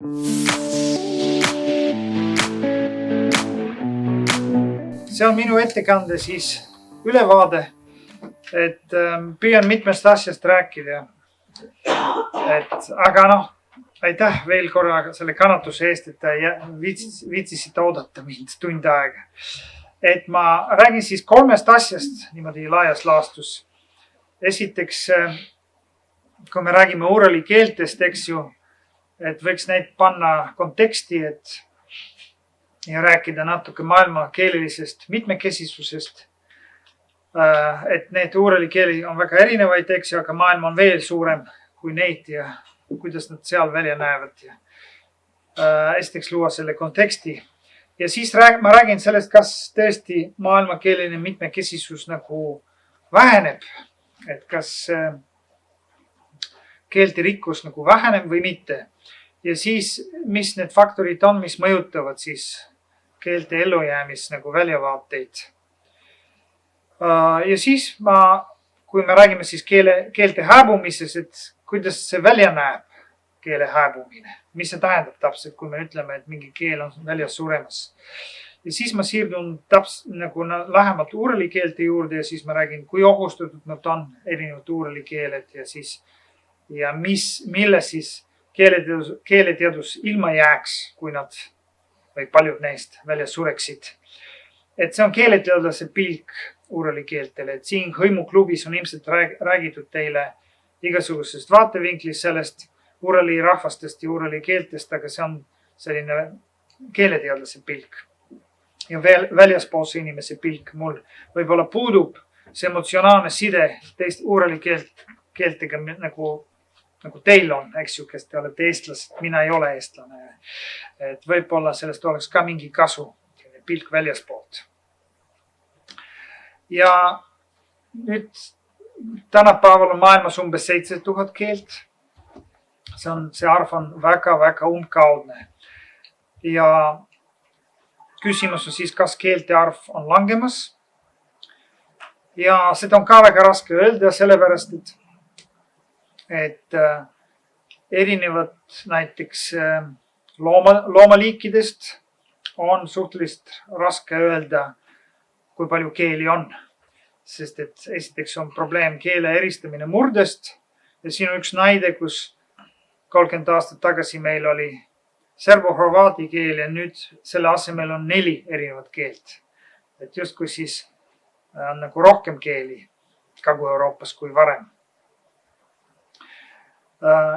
See on minu ettekande siis ülevaade, et püüan mitmest asjast rääkida. Aga noh, aitäh veel korra selle kannatuse eest, et te viitsisite oodata mind tund aega. Et ma räägin siis 3 asjast niimoodi laias laastus. Esiteks, kui me räägime Urali keeltest, eks ju, et võiks neid panna konteksti, ja rääkida natuke maailma keelelisest mitmekesisusest. Et need Urali keeli on väga erinevaid, eks ju, aga maailm on veel suurem kui neid ja kuidas nad seal välja näevad. Esiteks luua selle konteksti. Ja siis ma räägin sellest, kas tõesti maailma keeleline mitmekesisus nagu väheneb. Et kas keelte rikkus nagu väheneb või mitte. Ja siis, mis need faktorid on, mis mõjutavad siis keelte ellujäämis nagu väljavaateid. Ja siis kui me räägime siis keelte hääbumises, et kuidas see välja näeb, keele hääbumine, mis see tähendab täpselt, kui me ütleme, et mingi keel on väljas suremas. Ja siis ma siirdun nagu lähemalt Urali keelte juurde ja siis ma räägin, kui ohustatud nad on, erinevad Urali keeled ja mille siis keeleteadus ilma jääks, kui nad või paljud neist väljas sureksid. Et see on keeleteadlase pilk Urali keeltele, et siin hõimuklubis on ilmselt räägitud teile igasugusest vaatevinklist sellest Urali rahvastest ja Urali keeltest, aga see on selline keeleteadlase pilk. Ja väljaspoolse inimese pilk mul võib-olla puudub see emotsionaalne side teist Urali keeltega nagu teil on, eks ju, kes te olete eestlased, mina ei ole eestlane. Et võib-olla sellest oleks ka mingi kasu, pilk väljaspoolt. Ja nüüd tänapäeval on maailmas umbes 7000 keelt. See arv on väga umbkaudne. Ja küsimus on siis, kas keelte arv on langemas. Ja seda on ka väga raske öelda, sellepärast, et erinevad näiteks loomaliikidest on suhteliselt raske öelda, kui palju keeli on. Sest et esiteks on probleem keele eristamine murdest. Ja siin on üks näide, kus 30 aastat tagasi meil oli serbo-horvaadi keel ja nüüd selle asemel on 4 erinevat keelt. Et justkui siis on nagu rohkem keeli Kagu-Euroopas kui varem.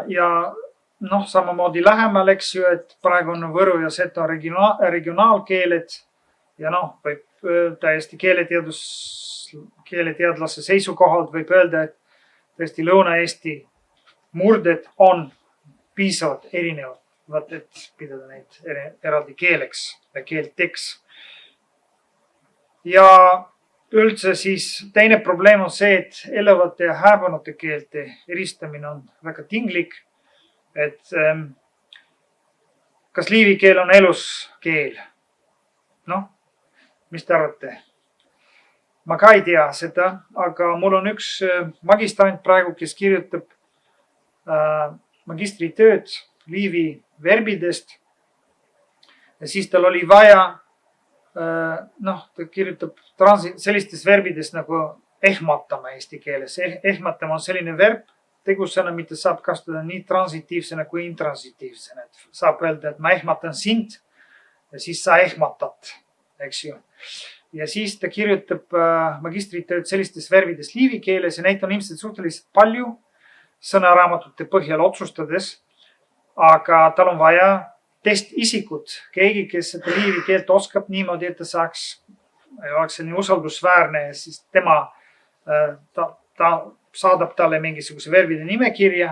Ja samamoodi lähemal, eks ju, et praegu on Võru ja Seto regionaalkeeled ja võib täiesti keeleteadlase seisukohalt võib öelda, et tõesti Lõuna-Eesti murded on piisavalt erinevad, et pidada neid eraldi keeleks ja keelteks. Ja üldse siis teine probleem on see, et elavate ja hääbunute keelte eristamine on väga tinglik. Et kas liivi keel on elus keel? Mis te arvate? Ma ka ei tea seda, aga mul on üks magistrant praegu, kes kirjutab magistritööd liivi verbidest. Ja siis tal oli vaja, ta kirjutab sellistest verbidest nagu ehmatama eesti keeles. Ehmatama on selline verb, tegusõna, mida saab kasutada nii transitiivsena kui intransitiivsena. Saab öelda, et ma ehmatan sind ja siis sa ehmatad, eks ju. Ja siis ta kirjutab magistritööd sellistest verbidest liivi keeles ja neid on ilmselt suhteliselt palju sõnaraamatute põhjal otsustades. Aga tal on vaja testisikut, keegi, kes seda liivi keelt oskab niimoodi, et ta oleks selline usaldusväärne ja siis ta saadab talle mingisuguse verbide nimekirja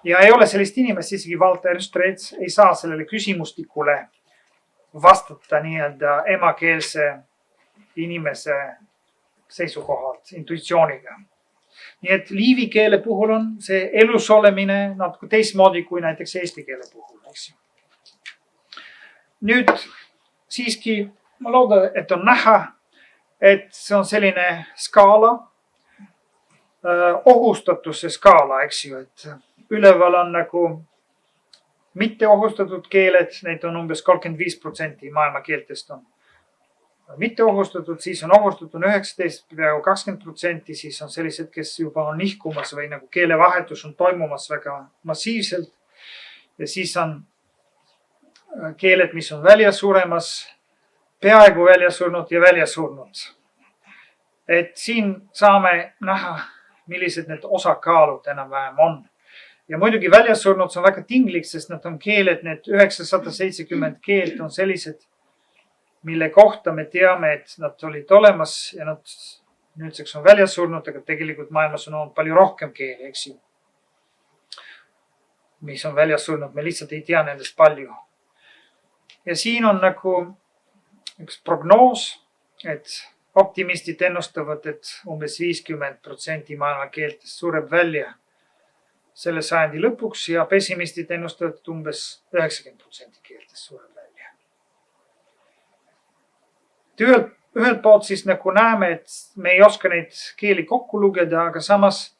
ja ei ole sellist inimest, isegi Walter Strets ei saa sellele küsimustikule vastata nii-öelda emakeelse inimese seisukohalt, intuitsiooniga. Nii et liivi keele puhul on see elus olemine natuke teistmoodi kui näiteks eesti keele puhul. Nüüd siiski ma loodan, et on näha, et see on selline skaala, ohustatuse skaala, eks ju, et üleval on nagu mitte ohustatud keeled, neid on umbes 35% maailma keeltest on mitte ohustatud, siis on ohustatud 19, peaaegu 20%, siis on sellised, kes juba on nihkumas või nagu keelevahetus on toimumas väga massiivselt. Ja siis on keeled, mis on välja suremas, peaaegu välja surnud ja välja surnud. Et siin saame näha, millised need osakaalud enam-vähem on. Ja muidugi välja surnud see on väga tinglik, sest nad on keeled, need 970 keelt on sellised, mille kohta me teame, et nad olid olemas ja nad nüüdseks on välja surnud, aga tegelikult maailmas on olnud palju rohkem keeli, eks ju. Mis on välja surnud, me lihtsalt ei tea nendest palju. Ja siin on nagu üks prognoos, et optimistid ennustavad, et umbes 50% maailma keeltest sureb välja selle sajandi lõpuks ja pessimistid ennustavad, et umbes 90% keeltest sureb välja. Ühelt poolt siis nagu näeme, et me ei oska neid keeli kokku lugeda, aga samas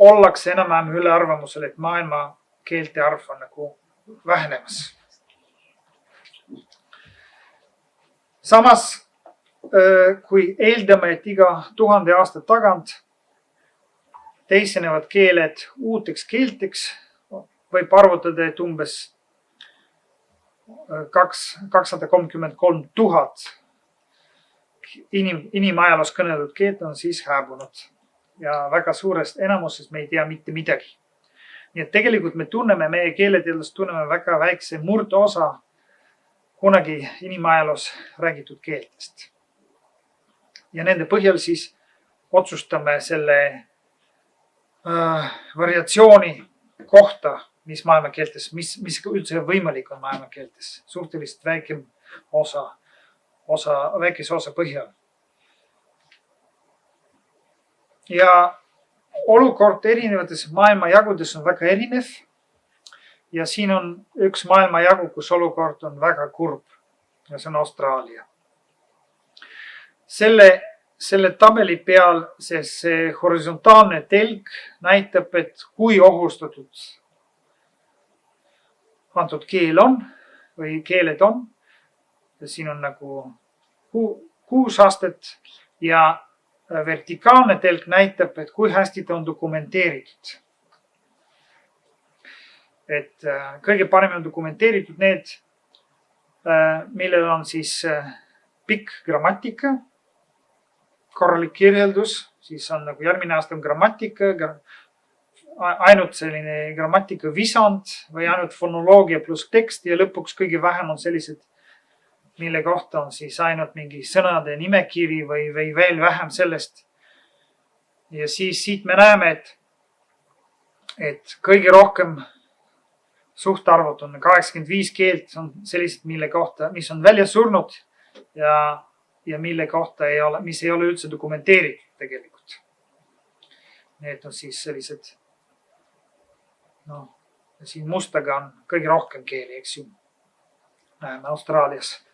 ollakse enam-vähem üle arvamusel, et maailma keelte arv on nagu vähenemas. Samas, kui eeldame, et iga 1000 aasta tagant teisenevad keeled uuteks keelteks, võib arvutada, et umbes 233 000 inimajaloos kõneldud keelt on siis hääbunud ja väga suurest enamusest me ei tea mitte midagi. Nii et tegelikult me tunneme, meie keeleteadlased tunneme väga väikse murdosa kunagi inimajaloos räägitud keeltest. Ja nende põhjal siis otsustame selle variatsiooni kohta, mis maailma keeltes, mis üldse võimalik on maailma keeltes, suhteliselt väikese osa põhjal. Ja olukord erinevates maailma jagudes on väga erinev. Ja siin on üks maailma jagu, kus olukord on väga kurb ja see on Austraalia. Selle tabeli peal see horisontaalne telg näitab, et kui ohustatud antud keel on või keeled on. Ja siin on nagu 6 astet ja vertikaalne telg näitab, et kui hästi ta on dokumenteeritud. Et kõige parem on dokumenteeritud need, millel on siis pikk grammatika, korralik kirjeldus, siis on nagu järgmine aasta on grammatika, ainult selline grammatika visand või ainult fonoloogia pluss tekst ja lõpuks kõige vähem on sellised, mille kohta on siis ainult mingi sõnade nimekiri või veel vähem sellest. Ja siis siit me näeme, et kõige rohkem suhtarvud on 85 keelt on sellised, mille kohta, mis on välja surnud ja mille kohta mis ei ole üldse dokumenteeritud tegelikult. Need on siis sellised, siin mustaga on kõige rohkem keeli, eks ju, näeme Austraalias.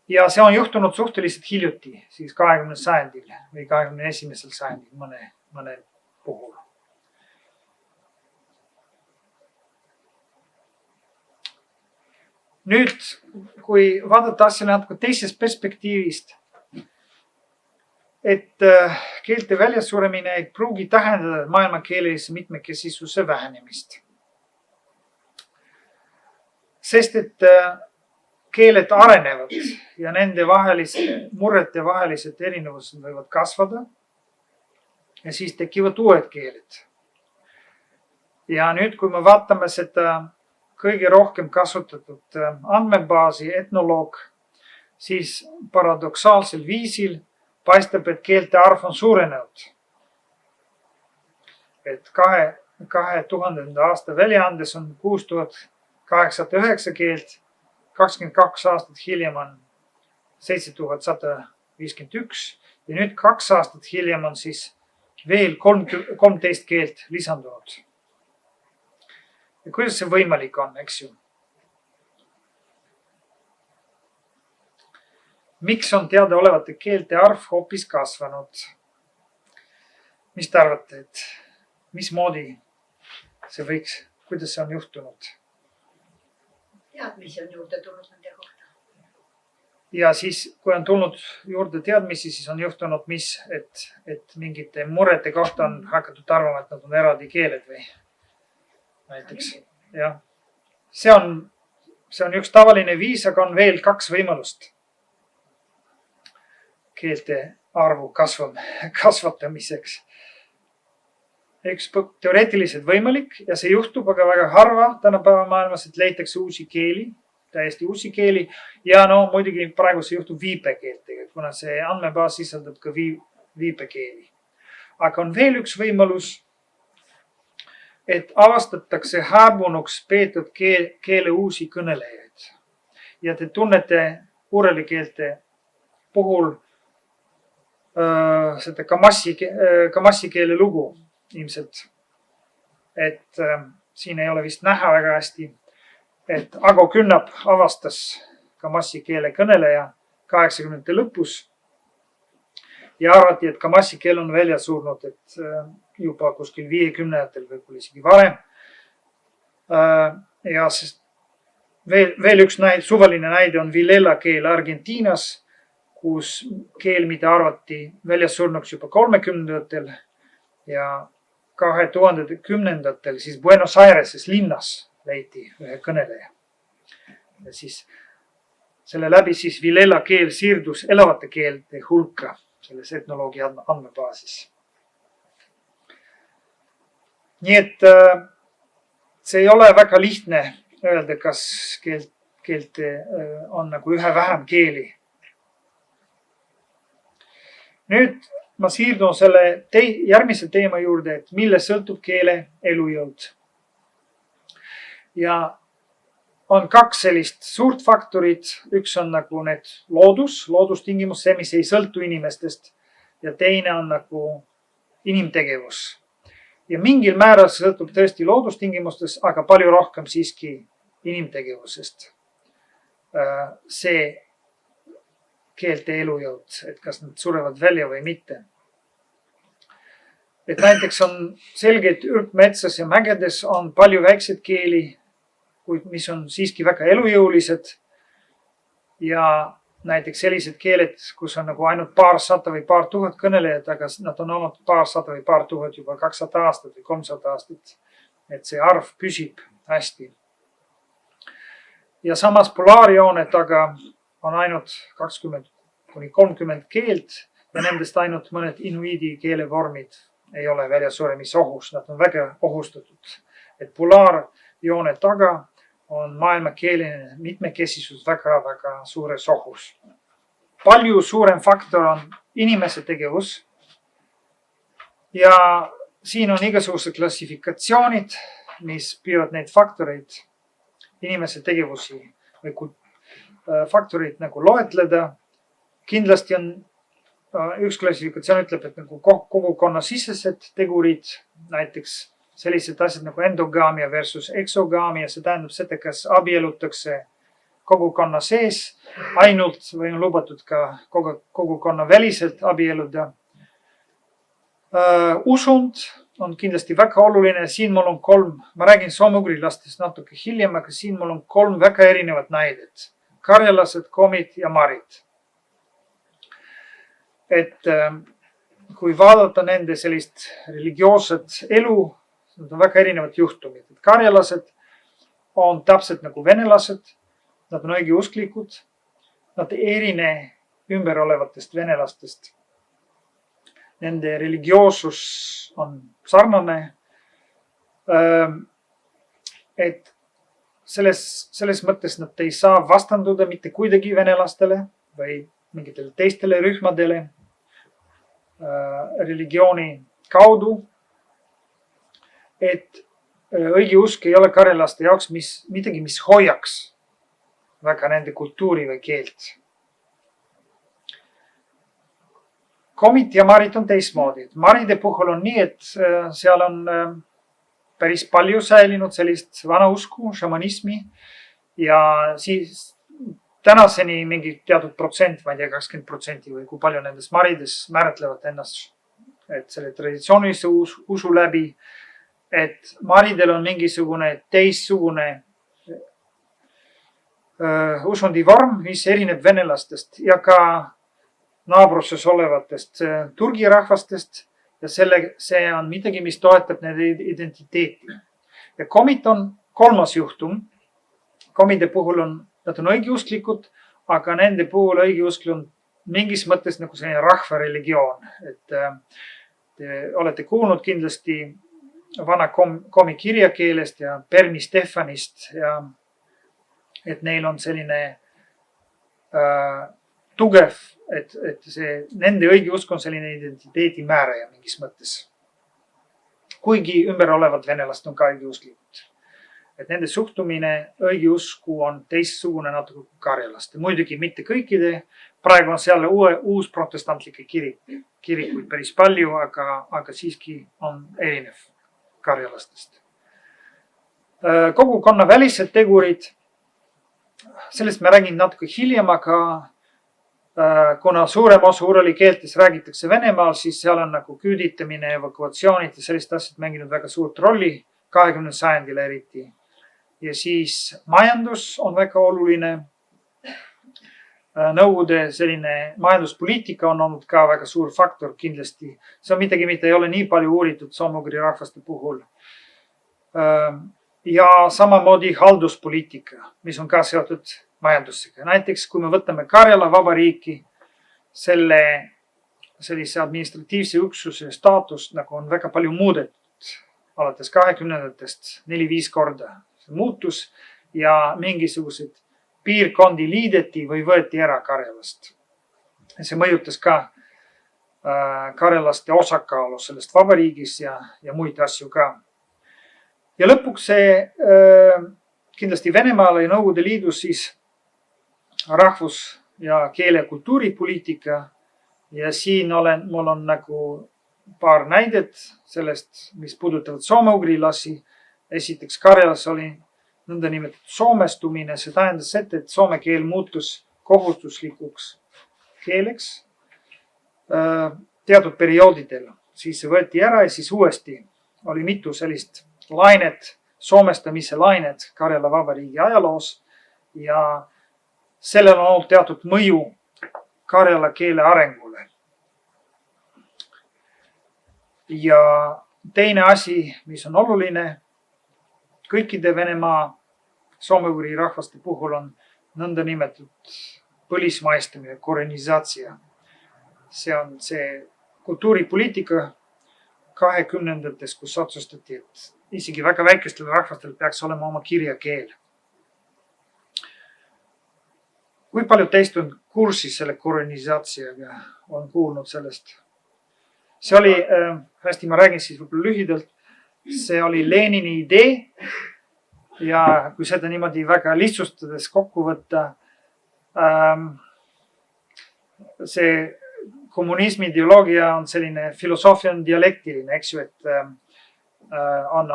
Ja see on juhtunud suhteliselt hiljuti, siis 20. sajandil või 21. sajandil mõne puhul. Nüüd, kui vaadata asja natuke teisest perspektiivist, et keelte väljasuremine ei pruugi tähendada maailma keelelise mitmekesisuse vähenemist. Sest et keeled arenevad ja nende murrete vahelised erinevused võivad kasvada ja siis tekivad uued keeled. Ja nüüd, kui me vaatame seda kõige rohkem kasutatud andmebaasi etnoloog, siis paradoksaalsel viisil paistab, et keelte arv on suurenenud. Et 2000. aasta väljaandes on 6089 keelt, 22 aastat hiljem on 7151 ja nüüd 2 aastat hiljem on siis veel 13 keelt lisandunud. Ja kuidas see võimalik on, eks ju? Miks on teadaolevate keelte arv hoopis kasvanud? Mis te arvate, et mismoodi see võiks, kuidas see on juhtunud? Teadmisi on juurde tulnud nende kohta. Ja siis, kui on tulnud juurde teadmisi, siis on juhtunud, et mingite murete kohta on hakatud arvama, et nad on eraldi keeled või näiteks. Jah. See on üks tavaline viis, aga on veel 2 võimalust keelte arvu kasvatamiseks. Üks teoreetiliselt võimalik ja see juhtub aga väga harva tänapäeva maailmas, et leitakse uusi keeli, täiesti uusi keeli. Ja muidugi praegu see juhtub viipekeeltega, kuna see andmebaas sisaldab ka viipekeeli. Aga on veel üks võimalus, et avastatakse hääbunuks peetud keele uusi kõnelejaid. Ja te tunnete urelikeelte puhul seda kamassi keele lugu ilmselt. Et siin ei ole vist näha väga hästi, et Ago Künnap avastas kamassi keele kõneleja 80-ndate lõpus ja arvati, et kamassi keel on välja surnud, et juba kuskil 50-ndatel võib-olla isegi varem. Ja veel üks suvaline näide on Vilela keel Argentiinas, kus keel, mida arvati välja surnuks juba 30-ndatel ja 2010-ndatel siis Buenos Aireses linnas leiti ühe kõneleja. Ja siis selle läbi siis Vilela keel siirdus elavate keelte hulka selles etnoloogia andmebaasis. Nii et see ei ole väga lihtne öelda, kas keelte on nagu ühe vähem keeli. Nüüd ma siirdun selle järgmise teema juurde, et mille sõltub keele elujõud. Ja on 2 sellist suurt faktorit. Üks on nagu need loodustingimus, see, mis ei sõltu inimestest. Ja teine on nagu inimtegevus. Ja mingil määral sõltub tõesti loodustingimustes, aga palju rohkem siiski inimtegevusest. See keelte elujõud, et kas nad surevad välja või mitte. Et näiteks on selge, et ürgmetsas ja mägedes on palju väikseid keeli, mis on siiski väga elujõulised. Ja näiteks sellised keeled, kus on nagu ainult paarsada või paar tuhat kõnelejad, aga nad on olnud paarsada või paar tuhat juba 200 aastat või 300 aastat. Et see arv püsib hästi. Ja samas polaarjooned aga on ainult 20–30 keelt ja nendest ainult mõned inuiidi keelevormid ei ole väljasuremisohus. Nad on väga ohustatud. Et polaarjoone taga on maailma keeline mitmekesisus väga suures ohus. Palju suurem faktor on inimese tegevus. Ja siin on igasugused klassifikatsioonid, mis püüavad neid faktoreid, inimese tegevusi või faktorid nagu loetleda. Kindlasti on üks klassifikatsioon ütleb, et nagu kogukonna sisesed tegurid, näiteks sellised asjad nagu endogaamia versus exogaamia. See tähendab seda, kas abielutakse kogukonna sees ainult või on lubatud ka kogukonna väliselt abielluda. Usund on kindlasti väga oluline. Siin mul on 3, ma räägin soome-ugri lastest natuke hiljem, aga siin mul on 3 väga erinevat näidet. Karjalased, komid ja marid. Et kui vaadata nende sellist religioosset elu, need on väga erinevad juhtumid. Karjalased on täpselt nagu venelased, nad on õigeusklikud, nad ei erine ümber olevatest venelastest. Nende religioosus on sarnane. Et selles mõttes nad ei saa vastanduda mitte kuidagi venelastele või mingitele teistele rühmadele religiooni kaudu. Et õigeusk ei ole karjalaste jaoks midagi, mis hoiaks väga nende kultuuri või keelt. Komid ja marid on teistmoodi. Maride puhul on nii, et seal on päris palju säilinud sellist vana usku, šamanismi ja siis tänaseni mingi teatud protsent, ma ei tea, 20% või kui palju nendest marides määratlevad ennast, et selle traditsioonilise usu läbi, et maridel on mingisugune teistsugune usundivorm, mis erineb venelastest ja ka naabruses olevatest Türgi rahvastest ja see on midagi, mis toetab nende identiteeti. Ja komid on kolmas juhtum. Komide puhul nad on õigeusklikud, aga nende puhul õigeusk on mingis mõttes nagu selline rahvareligioon. Et te olete kuulnud kindlasti vana komi kirjakeelest ja Permi Stefanist ja et neil on selline tugev, et nende õigeusk on selline identiteedi määraja mingis mõttes. Kuigi ümber olevad venelased on ka õigeusklikud. Et nende suhtumine õigeusku on teistsugune natuke kui karjalaste. Muidugi mitte kõikide. Praegu on seal uus protestantlikke kirikuid päris palju, aga siiski on erinev karjalastest. Kogukonna välised tegurid. Sellest me räägin natuke hiljem, aga kuna suurem osa urali keeltes räägitakse Venemaal, siis seal on nagu küüditamine, evakuatsioonid ja sellist asjad mänginud väga suurt rolli 20. sajandil eriti. Ja siis majandus on väga oluline. Nõukogude selline majanduspoliitika on olnud ka väga suur faktor kindlasti. See on midagi, mida ei ole nii palju uuritud soome-ugri rahvaste puhul. Ja samamoodi halduspoliitika, mis on ka seotud majandusega. Näiteks kui me võtame Karjala vabariiki, sellise administratiivse üksuse staatust nagu on väga palju muudetud alates 20-ndatest 4-5 korda. See muutus ja mingisugused piirkondi liideti või võeti ära Karjalast. See mõjutas ka karjalaste osakaalu sellest vabariigis ja muid asju ka. Ja lõpuks see kindlasti Venemaal ja Nõukogude Liidus siis rahvus- ja keele- ja kultuuripoliitika. Ja siin mul on nagu paar näidet sellest, mis puudutavad soome-ugrilasi. Esiteks Karjalas oli nõndanimetatud soomestumine. See tähendas seda, et soome keel muutus kohustuslikuks keeleks teatud perioodidel. Siis see võeti ära ja siis uuesti oli mitu sellist lainet, soomestamise lainet Karjala vabariigi ajaloos ja sellel on olnud teatud mõju karjala keele arengule. Ja teine asi, mis on oluline, kõikide Venemaa soome-ugri rahvaste puhul on nõndanimetatud põlismaistamine, koronisaatsia. See on see kultuuripoliitika 20-ndates, kus otsustati, et isegi väga väikestel rahvastel peaks olema oma kirjakeel. Kui palju teist on kursis selle koronisatsiaga, on kuulnud sellest? See oli, hästi ma räägin siis võib-olla lühidalt, see oli Lenini idee ja kui seda niimoodi väga lihtsustades kokku võtta, see kommunismi ideoloogia on selline filosoofia on dialektiline, eks ju, et on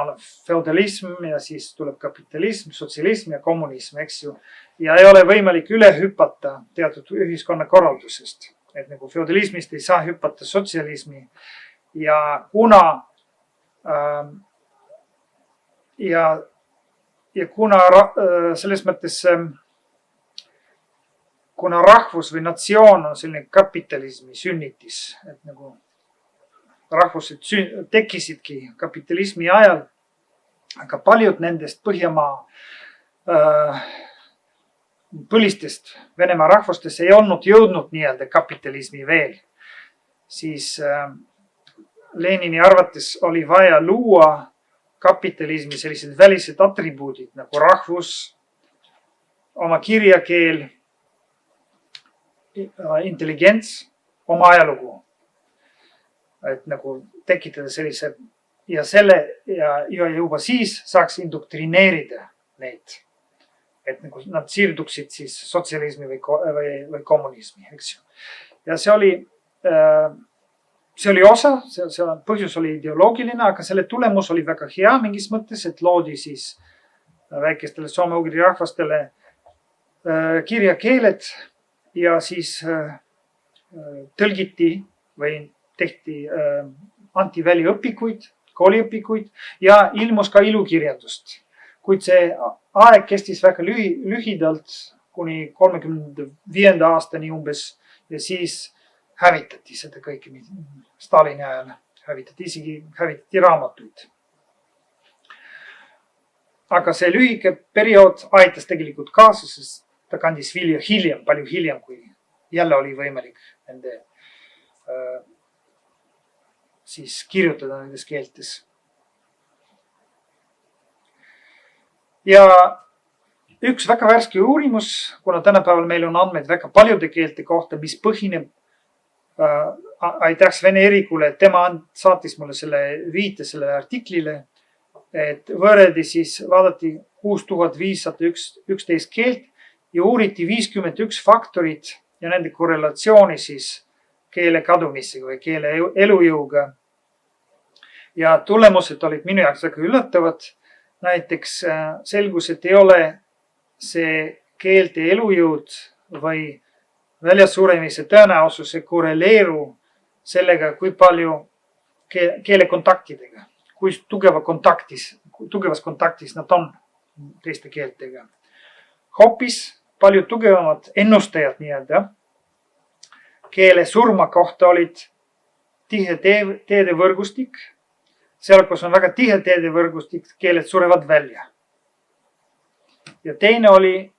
feudalism ja siis tuleb kapitalism, sotsialism ja kommunism, eks ju. Ja ei ole võimalik üle hüpata teatud ühiskonna korraldusest. Et nagu feudalismist ei saa hüpata sotsialismi ja kuna selles mõttes kuna rahvus või natsioon on selline kapitalismi sünnitis, et nagu rahvused tekkisidki kapitalismi ajal, aga paljud nendest Põhjamaa põlistest Venemaa rahvustest ei olnud jõudnud nii-öelda kapitalismi veel. Siis Lenini arvates oli vaja luua kapitalismi sellised välised atribuudid nagu rahvus, oma kirjakeel, intelligents, oma ajalugu. Et nagu tekitada sellise ja juba siis saaks indoktrineerida neid. Et nagu nad siirduksid siis sotsialismi või kommunismi, eks ju. Ja see oli osa, põhjus oli ideoloogiline, aga selle tulemus oli väga hea mingis mõttes, et loodi siis väikestele soome-ugri rahvastele kirjakeeled ja siis tõlgiti või tehti anti väliõpikuid kooliõpikuid ja ilmus ka ilukirjandust. Kuid see aeg kestis väga lühidalt kuni 35. aastani umbes ja siis hävitati seda kõike. Stalini ajal isegi hävitati raamatuid. Aga see lühike periood aitas tegelikult kaasa, sest ta kandis vilja hiljem, palju hiljem, kui jälle oli võimalik nende siis kirjutada nendes keeltes. Ja üks väga värske uurimus, kuna tänapäeval meil on andmeid väga paljude keelte kohta, mis põhineb aitäks Vene Erikule, et tema saatis mulle selle viite sellele artiklile, et võrreldi siis, vaadati 6511 keelt ja uuriti 51 faktorit ja nende korrelatsiooni siis keele kadumisega või keele elujõuga. Ja tulemused olid minu jaoks väga üllatavad. Näiteks selgus, et ei ole see keelte elujõud või väljasuremise tõenäosuse korreleeru sellega, kui palju keelekontaktidega, kui tugevas kontaktis nad on teiste keeltega. Hoopis palju tugevamad ennustajad nii-öelda keele surma kohta olid tihe teedevõrgustik. Seal, kus on väga tihe teedevõrgustik, keeled surevad välja. Ja teine oli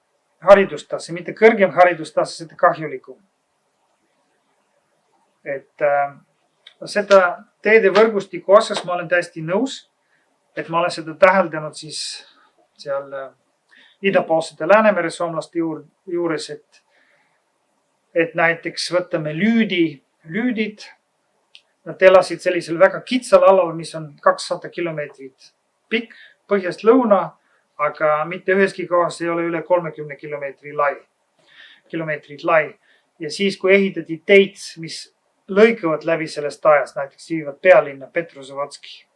haridustase, mitte kõrgem haridustase, seda kahjulikum. Et seda teedevõrgustiku osas ma olen täiesti nõus, et ma olen seda täheldanud siis seal idapoolsete Läänemere soomlaste juures, et näiteks võtame lüüdid. Nad elasid sellisel väga kitsal alal, mis on 200 kilomeetrit pikk põhjast lõuna, aga mitte üheski kohas ei ole üle 30 kilomeetrit lai. Ja siis, kui ehitati teid, mis lõikavad läbi sellest ajast, näiteks viivad pealinna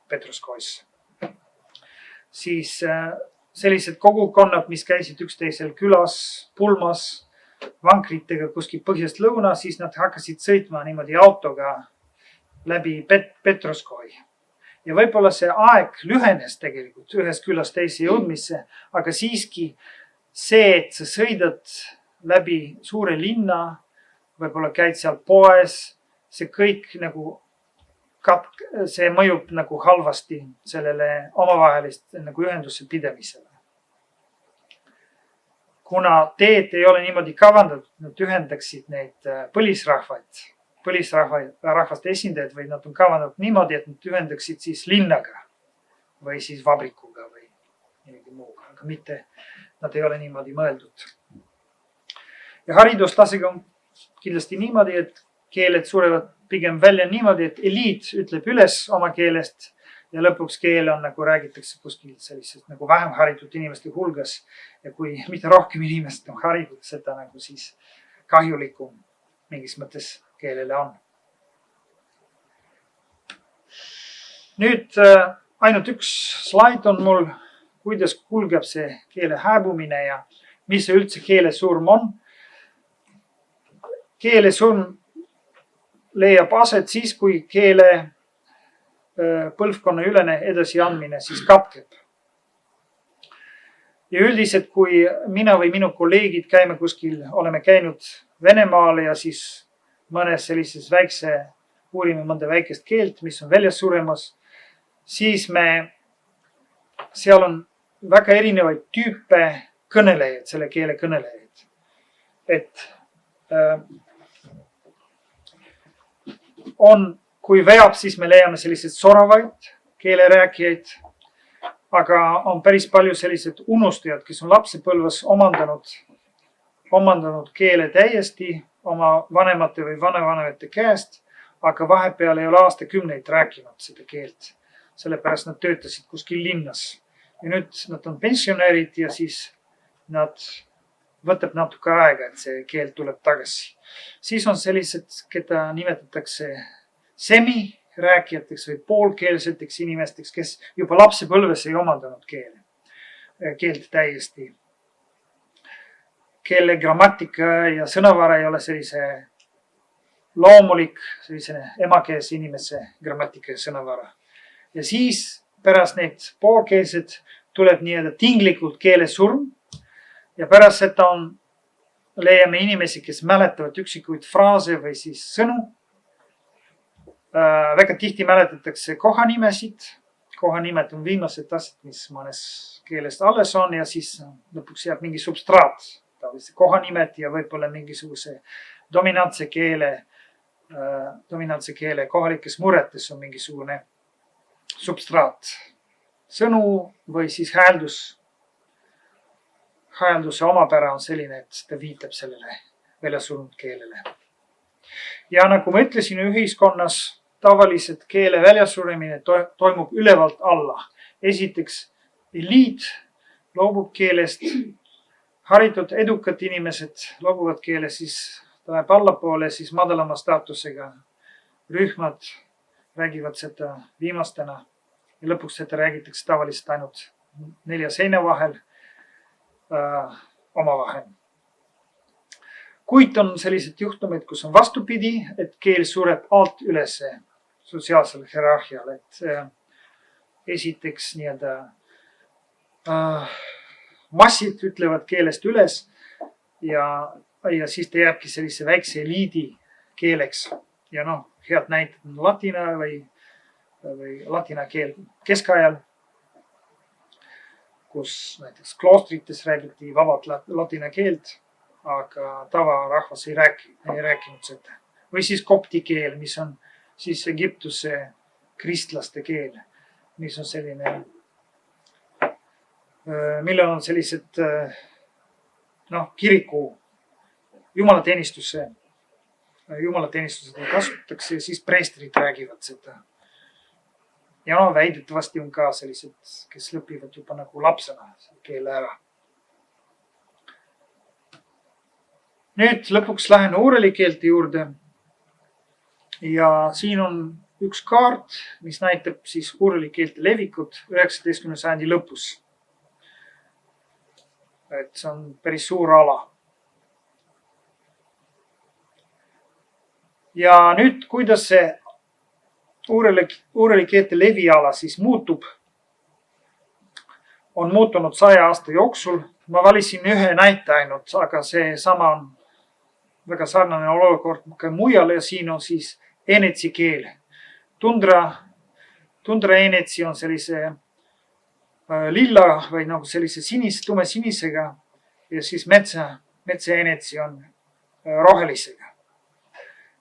Petroskoisse, siis sellised kogukonnad, mis käisid üksteisel külas, pulmas, vankritega kuskil põhjast lõuna, siis nad hakkasid sõitma niimoodi autoga läbi Petroskoi. Ja võib-olla see aeg lühenes tegelikult ühest külast teise jõudmisse, aga siiski see, et sa sõidad läbi suure linna, võib-olla käid seal poes, see kõik nagu see mõjub nagu halvasti sellele omavahelist nagu ühenduse pidemisele. Kuna teed ei ole niimoodi kavandatud, nad ühendaksid neid põlisrahvaste esindajad või nad on kavandatud niimoodi, et nad ühendaksid siis linnaga või siis vabrikuga või millegi muuga, aga mitte, nad ei ole niimoodi mõeldud. Ja haridustasega on kindlasti niimoodi, et keeled surevad pigem välja niimoodi, et eliit ütleb üles oma keelest ja lõpuks keel on nagu räägitakse kuskil sellisest nagu vähem haritud inimeste hulgas. Ja kui mitte rohkem inimest on haritud, seda nagu siis kahjulikum mingis mõttes keelele on. Nüüd ainult üks slaid on mul, kuidas kulgeb see keele hääbumine ja mis see üldse keelesurm on. Keelesurm leiab aset siis, kui keele põlvkonna ülene edasiandmine siis katkeb. Ja üldiselt, kui mina või minu kolleegid käime kuskil, oleme käinud Venemaal ja siis mõnes sellises uurime mõnda väikest keelt, mis on väljas suremas, siis seal on väga erinevaid tüüpe kõnelejaid, selle keele kõnelejaid. Et kui veab, siis me leiame selliseid soravaid keelerääkijaid, aga on päris palju sellised unustajad, kes on lapsepõlves omandanud keele täiesti oma vanemate või vanavanemate käest, aga vahepeal ei ole aastakümneid rääkinud seda keelt. Sellepärast nad töötasid kuskil linnas. Ja nüüd nad on pensionärid ja siis nad võtab natuke aega, et see keel tuleb tagasi. Siis on sellised, keda nimetatakse semirääkijateks või poolkeelseteks inimesteks, kes juba lapsepõlves ei omandanud keelt täiesti. Keele grammatika ja sõnavara ei ole sellise loomulik, sellise emakeelse inimese grammatika ja sõnavara. ja siis pärast neid poolkeelsed tuleb nii-öelda tinglikult keelesurm ja pärast seda leiame inimesi, kes mäletavad üksikuid fraase või siis sõnu. Väga tihti mäletatakse kohanimesid. Kohanimed on viimased asjad, mis mõnes keelest alles on ja siis lõpuks jääb mingi substraat. Tavaliselt kohanimed ja võib-olla mingisuguse dominantse keele kohalikes murretes on mingisugune substraat. Sõnu või siis häälduse omapära on selline, et ta viitab sellele väljasurnud keelele. Ja nagu ma ütlesin, ühiskonnas tavaliselt keele väljasuremine toimub ülevalt alla. Esiteks eliit loobub keelest, haritud edukad inimesed loobuvad keelest, siis ta läheb allapoole, siis madalama staatusega rühmad räägivad seda viimastena ja lõpuks seda räägitakse tavaliselt ainult 4 seina vahel omavahel. Kuid on sellised juhtumid, kus on vastupidi, et keel sureb alt ülesse sotsiaalsele hierarhiale, et esiteks nii-öelda massid ütlevad keelest üles ja siis ta jääbki sellise väikse eliidi keeleks. Ja head näited on latina või latina keel keskajal, kus näiteks kloostrites räägiti vabalt latina keelt, aga tavarahvas ei rääkinud seda. Või siis kopti keel, mis on siis Egiptuse kristlaste keel, mis on selline, millel on sellised kiriku jumalateenistused kasutatakse ja siis preestrid räägivad seda. Ja väidetavasti on ka sellised, kes lõpivad juba nagu lapsena keele ära. Nüüd lõpuks lähen uurelikeelte juurde. Ja siin on üks kaart, mis näitab siis uurelikeelte levikut 19. sajandi lõpus. Et see on päris suur ala. Ja nüüd, kuidas see uurelikeelte leviala siis muutub, on muutunud 100 aasta jooksul. Ma valisin ühe näite ainult, aga see sama on väga sarnane olukord ka mujal ja siin on siis enetsi keel. Tundra enetsi on sellise lilla või nagu sellise tume sinisega ja siis metsa enetsi on rohelisega.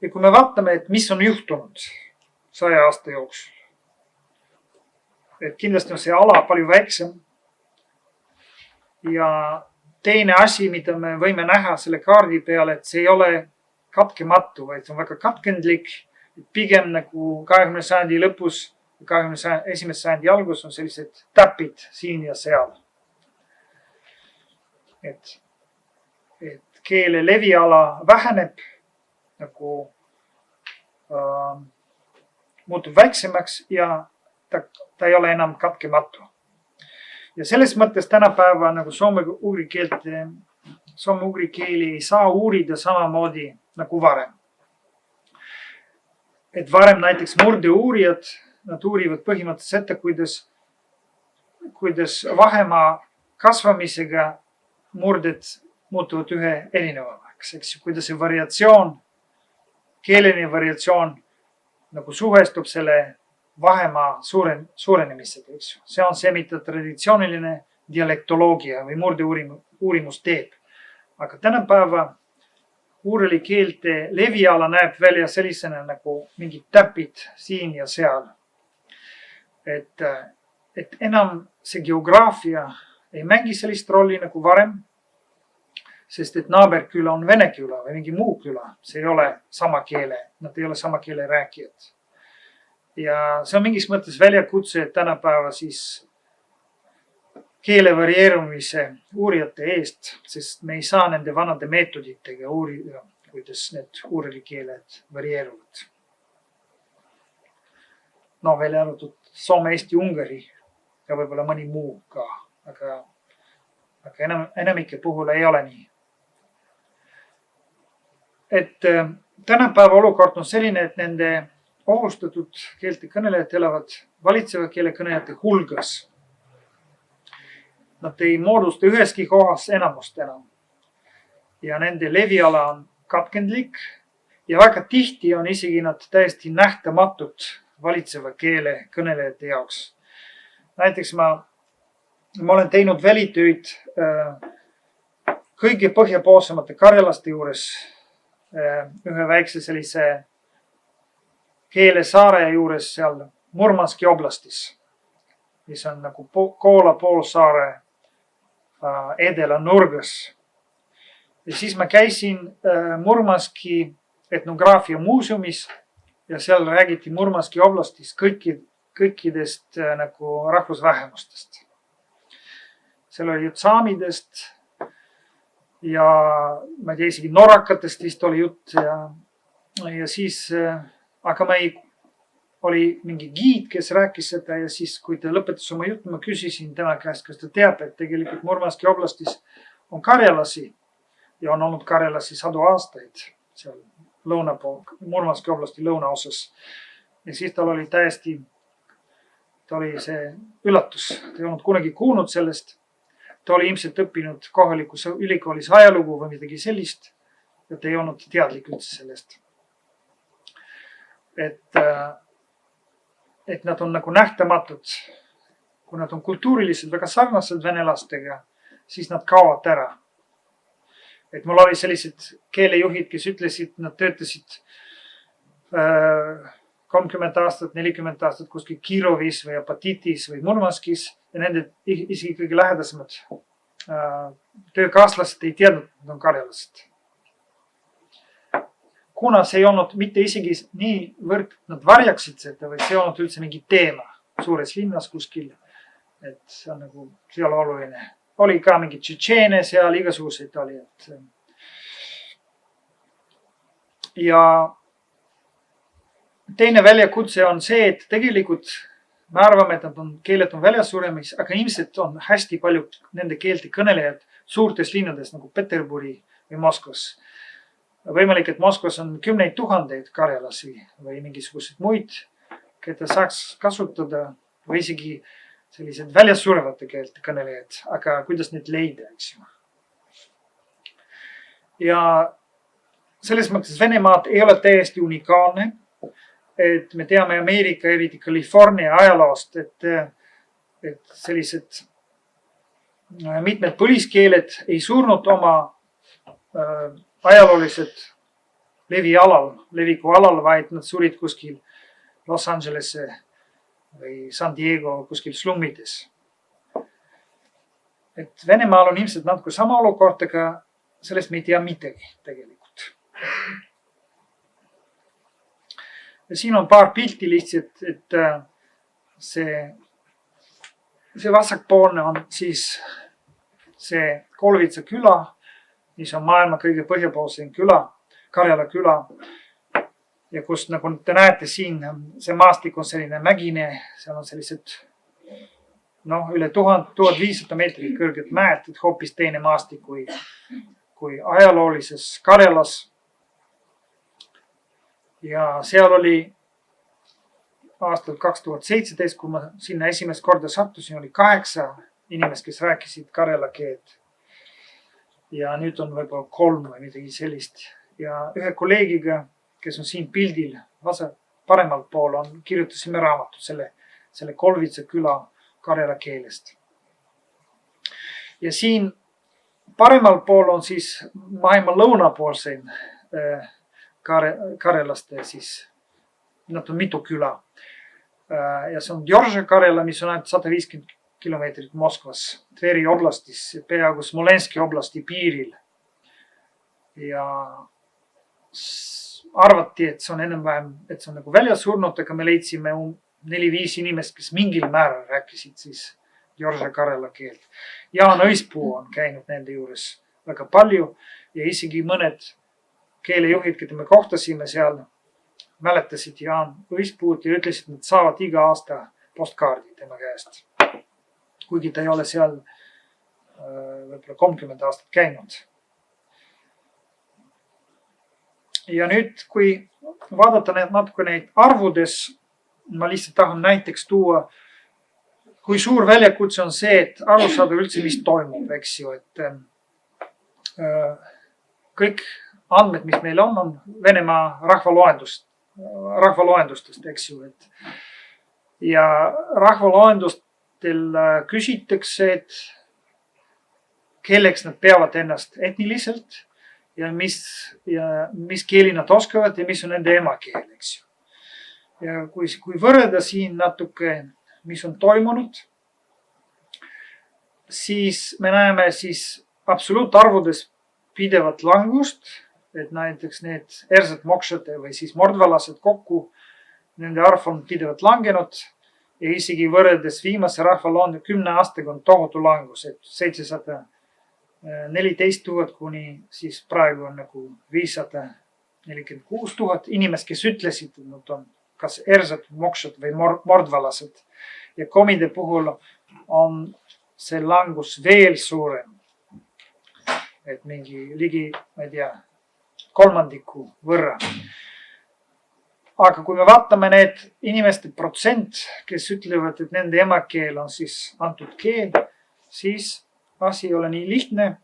Ja kui me vaatame, et mis on juhtunud 100 aasta jooksul, et kindlasti on see ala palju väiksem. Ja teine asi, mida me võime näha selle kaardi peale, et see ei ole katkematu, vaid see on väga katkendlik. Pigem nagu 20. sajandi lõpus, 21. sajandi algus on sellised täpid siin ja seal. Et keele leviala väheneb, nagu muutub väiksemaks ja ta ei ole enam katkematu. Ja selles mõttes tänapäeva nagu soome-ugri keeli ei saa uurida samamoodi nagu varem. Et varem näiteks murdeuurijad, nad uurivad põhimõtteliselt seda, kuidas vahemaa kasvamisega murded muutuvad ühe erinevamaks. Kuidas see variatsioon, keeleline variatsioon nagu suhestub selle vahemaa suurenemisega. See on see, mida traditsiooniline dialektoloogia või murdeuurimus teeb. Aga tänapäeva uurelikeelte leviala näeb välja sellisena nagu mingid täpid siin ja seal. Et enam see geograafia ei mängi sellist rolli nagu varem, sest et naaberküla on vene küla või mingi muu küla. See ei ole sama keele, nad ei ole sama keele rääkijad. Ja see on mingis mõttes väljakutse, et tänapäeva siis keele varieerumise uurijate eest, sest me ei saa nende vanade meetoditega uurida, kuidas need uurelikeeled varieeruvad. Välja arvatud Soome, Eesti, Ungari ja võib-olla mõni muu ka, aga enamike puhul ei ole nii. Et tänapäeva olukord on selline, et nende ohustatud keelte kõnelejad elavad valitseva keele kõnelejate hulgas. Nad ei moodusta üheski kohas enamust enam. Ja nende leviala on katkendlik ja väga tihti on isegi nad täiesti nähtamatud valitseva keele kõnelejate jaoks. Näiteks ma olen teinud välitöid kõige põhjapoolsemate karjalaste juures ühe väikse sellise keelesaare juures seal Murmanski oblastis, mis on nagu Koola poolsaare edelanurgas. Ja siis ma käisin Murmanski etnograafia muuseumis ja seal räägiti Murmanski oblastis kõikidest nagu rahvusvähemustest. Seal oli jutt saamidest ja ma ei tea, isegi norrakatest vist oli jutt ja siis, aga oli mingi giid, kes rääkis seda ja siis, kui ta lõpetas oma juttu, ma küsisin tema käest, kas ta teab, et tegelikult Murmanski oblastis on karjalasi ja on olnud karjalasi 100 aastaid seal lõuna pool, Murmanski oblasti lõunaosas. Ja siis tal oli see üllatus, ta ei olnud kunagi kuulnud sellest. Ta oli ilmselt õppinud kohalikus ülikoolis ajalugu või midagi sellist ja ta ei olnud teadlik üldse sellest. Et nad on nagu nähtamatud. Kui nad on kultuuriliselt väga sarnased venelastega, siis nad kaovad ära. Et mul oli sellised keelejuhid, kes ütlesid, nad töötasid 30 aastat, 40 aastat kuskil Kirovis või Apatitis või Murmanskis ja nende isegi kõige lähedasemad töökaaslased ei teadnud, et nad on karjalased. Kuna see ei olnud mitte isegi niivõrd, et nad varjaksid seda, või see ei olnud üldse mingi teema suures linnas kuskil, et see on nagu seal oluline. Oli ka mingi tšetšeene seal, igasuguseid oli. Ja teine väljakutse on see, et tegelikult me arvame, et keeled on väljas suremis, aga ilmselt on hästi palju nende keelte kõnelejad suurtes linnades nagu Peterburi või Moskvas. Võimalik, et Moskvas on 10 000 karjalasi või mingisugused muid, keda saaks kasutada või isegi sellised väljas surevate keelte kõnelejad, aga kuidas neid leida, eks ju. Ja selles mõttes Venemaad ei ole täiesti unikaalne. Et me teame Ameerika, eriti California ajaloost, et sellised mitmed põliskeeled ei surnud oma ajaloolised leviku alal, vaid nad surid kuskil Los Angelesse või San Diego kuskil slummides. Et Venemaal on ilmselt natuke sama olukord, aga sellest me ei tea midagi tegelikult. Ja siin on paar pilti lihtsalt, et see vasakpoolne on siis see Kolvitsa küla, mis on maailma kõige põhjapoolsem küla, Karjala küla. Ja kus nagu te näete siin, see maastik on selline mägine, seal on sellised üle 1500 meetrit kõrged mäed, et hoopis teine maastik kui ajaloolises Karjalas. Ja seal oli aastal 2017, kui ma sinna esimest korda sattusin, oli 8 inimest, kes rääkisid karjala keelt. Ja nüüd on võib-olla 3 või midagi sellist. Ja ühe kolleegiga, kes on siin pildil paremalt pool, kirjutasime raamatut selle Kolvitsa küla karjala keelest. Ja siin paremal pool on siis maailma lõunapoolseim karjalaste siis, nad on mitu küla. Ja see on Djorža Karjala, mis on ainult 150 kilomeetrit Moskvas, Tveri oblastis, peaaegu Smolenski oblasti piiril. Ja arvati, et see on enam-vähem, et see on nagu välja surnud, aga me leidsime 4-5 inimest, kes mingil määral rääkisid siis Djorža Karjala keelt. Jaan Õispuu on käinud nende juures väga palju ja isegi mõned keelejuhid, keda me kohtasime seal, mäletasid Jaan Õispuud ja ütlesid, et nad saavad iga aasta postkaardi tema käest. Kuigi ta ei ole seal võib-olla 30 aastat käinud. Ja nüüd, kui vaadata natuke neid arvudes, ma lihtsalt tahan näiteks tuua, kui suur väljakutse on see, et aru saada üldse, mis toimub, eks ju, et kõik andmed, mis meil on Venemaa rahvaloendustest, eks ju, et ja rahvaloendustel küsitakse, et kelleks nad peavad ennast etniliselt ja mis keeli nad oskavad ja mis on nende emakeel, eks ju. Ja kui võrrelda siin natuke, mis on toimunud, siis me näeme siis absoluutarvudes pidevat langust, et näiteks need ersad mokšad või siis mordvalased kokku, nende arv on pidevalt langenud ja isegi võrreldes viimase rahvaloende 10 aastaga on tohutu langus, et 714 000 kuni siis praegu on nagu 546 000 inimest, kes ütlesid, et nad on kas ersad mokšad või mordvalased. Ja komide puhul on see langus veel suurem. Et mingi ligi, ma ei tea, kolmandiku võrra. Aga kui me vaatame need inimeste protsent, kes ütlevad, et nende emakeel on siis antud keel, siis asi ei ole nii lihtne.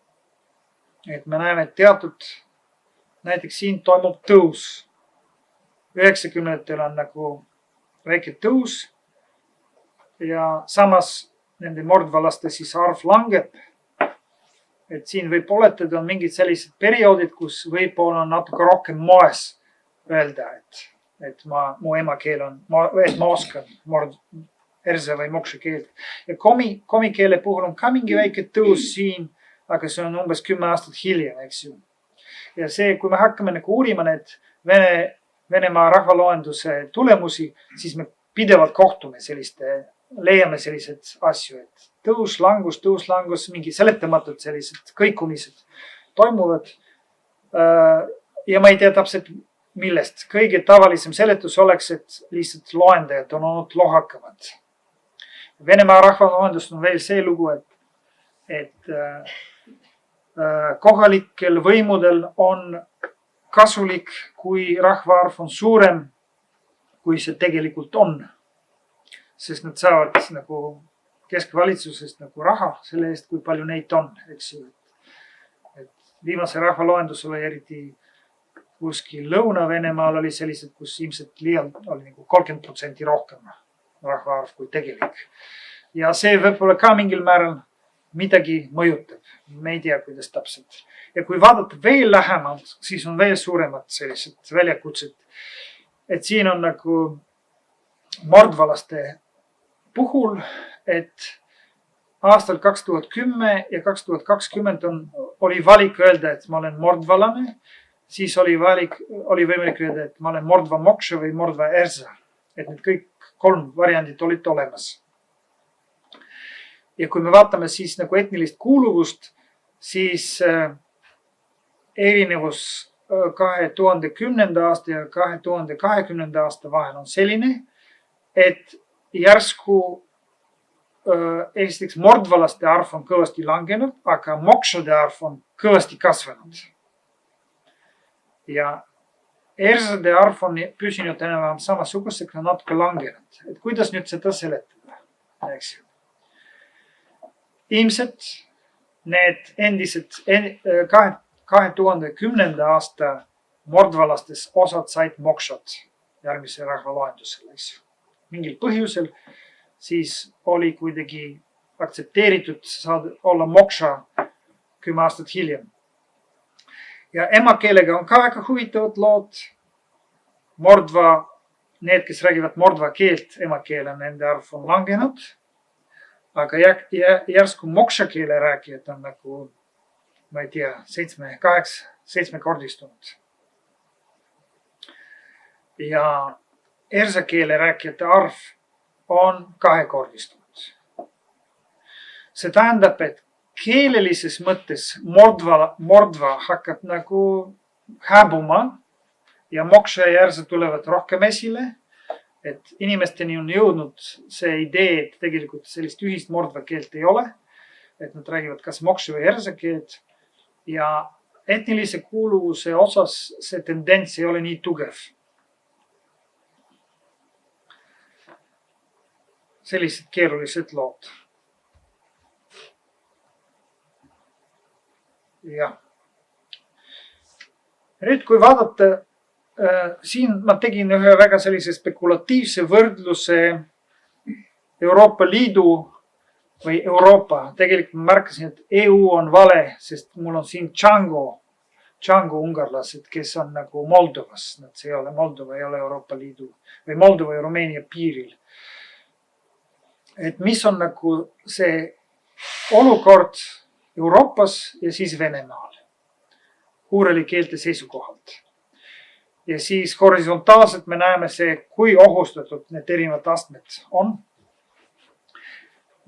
Et me näeme, et teatud, näiteks siin toimub tõus. 90-ndatel on nagu väike tõus ja samas nende mordvalaste siis arv langeb. Et siin võib oletada on mingid sellised perioodid, kus võib-olla on natuke rohkem moes öelda, et mu emakeel on, et ma oskan erse või mokša keelt. Ja komi keele puhul on ka mingi väike tõus siin, aga see on umbes 10 aastat hiljem, eks ju. Ja see, kui me hakkame nagu uurima need Venemaa rahvaloenduse tulemusi, siis me pidevalt kohtume leiame sellised asju, et tõus, langus, mingi seletamatud sellised kõikumised toimuvad. Ja ma ei tea täpselt millest. Kõige tavalisem seletus oleks, et lihtsalt loendajad on olnud lohakamad. Venemaa rahvaloendus on veel see lugu, et kohalikel võimudel on kasulik, kui rahvaarv on suurem, kui see tegelikult on. Sest nad saavad nagu keskvalitsusest nagu raha selle eest, kui palju neid on, eks ju. Et viimase rahvaloendus oli eriti kuskil Lõuna-Venemaal oli sellised, kus ilmselt liialt oli nagu 30% rohkem rahvaarv kui tegelik. Ja see võib-olla ka mingil määral midagi mõjutab. Me ei tea, kuidas täpselt. Ja kui vaadata veel lähemalt, siis on veel suuremad sellised väljakutsed. Et siin on nagu mordvalaste puhul, et aastal 2010 ja 2020 oli valik öelda, et ma olen mordvalane. Siis oli võimalik öelda, et ma olen mordva mokša või mordva ersa. Et need kõik 3 variandit olid olemas. Ja kui me vaatame siis nagu etnilist kuuluvust, siis erinevus 2010. aasta ja 2020. aasta vahel on selline, et järsku esiteks mordvalaste arv on kõvasti langenud, aga mokšade arv on kõvasti kasvanud. Ja ersade arv on püsinud enam samasuguseks ja natuke langenud. Et kuidas nüüd seda seletada, eks ju? Ilmselt need endised 2010. aasta mordvalastes osad said mokšad järgmise rahvaloendusele, eks ju. Mingil põhjusel siis oli kuidagi aktsepteeritud saada olla mokša 10 aastat hiljem. Ja emakeelega on ka väga huvitavad lood. Need, kes räägivad mordva keelt, emakeele, nende arv on langenud. Aga järsku mokša keele rääkijad on nagu, ma ei tea, 7-kordistunud. Ja ersa keele rääkijate arv on 2-kordistunud. See tähendab, et keelelises mõttes mordva hakkab nagu häbuma ja mokša ja ersa tulevad rohkem esile. Et inimesteni on jõudnud see idee, et tegelikult sellist ühist mordva keelt ei ole. Et nad räägivad kas mokša või ersa keelt. Ja etnilise kuuluvuse osas see tendents ei ole nii tugev. Sellised keerulised lood. Jah. Nüüd, kui vaadata, siin ma tegin ühe väga sellise spekulatiivse võrdluse Euroopa Liidu või Euroopa. Tegelikult ma märkasin, et EU on vale, sest mul on siin Django ungarlased, kes on nagu Moldovas. See ei ole Moldova, ei ole Euroopa Liidu või Moldova ja Rumeenia piiril. Et mis on nagu see olukord Euroopas ja siis Venemaal huurelikeelte seisukohalt. Ja siis horisontaalselt me näeme see, kui ohustatud need erinevad astmed on.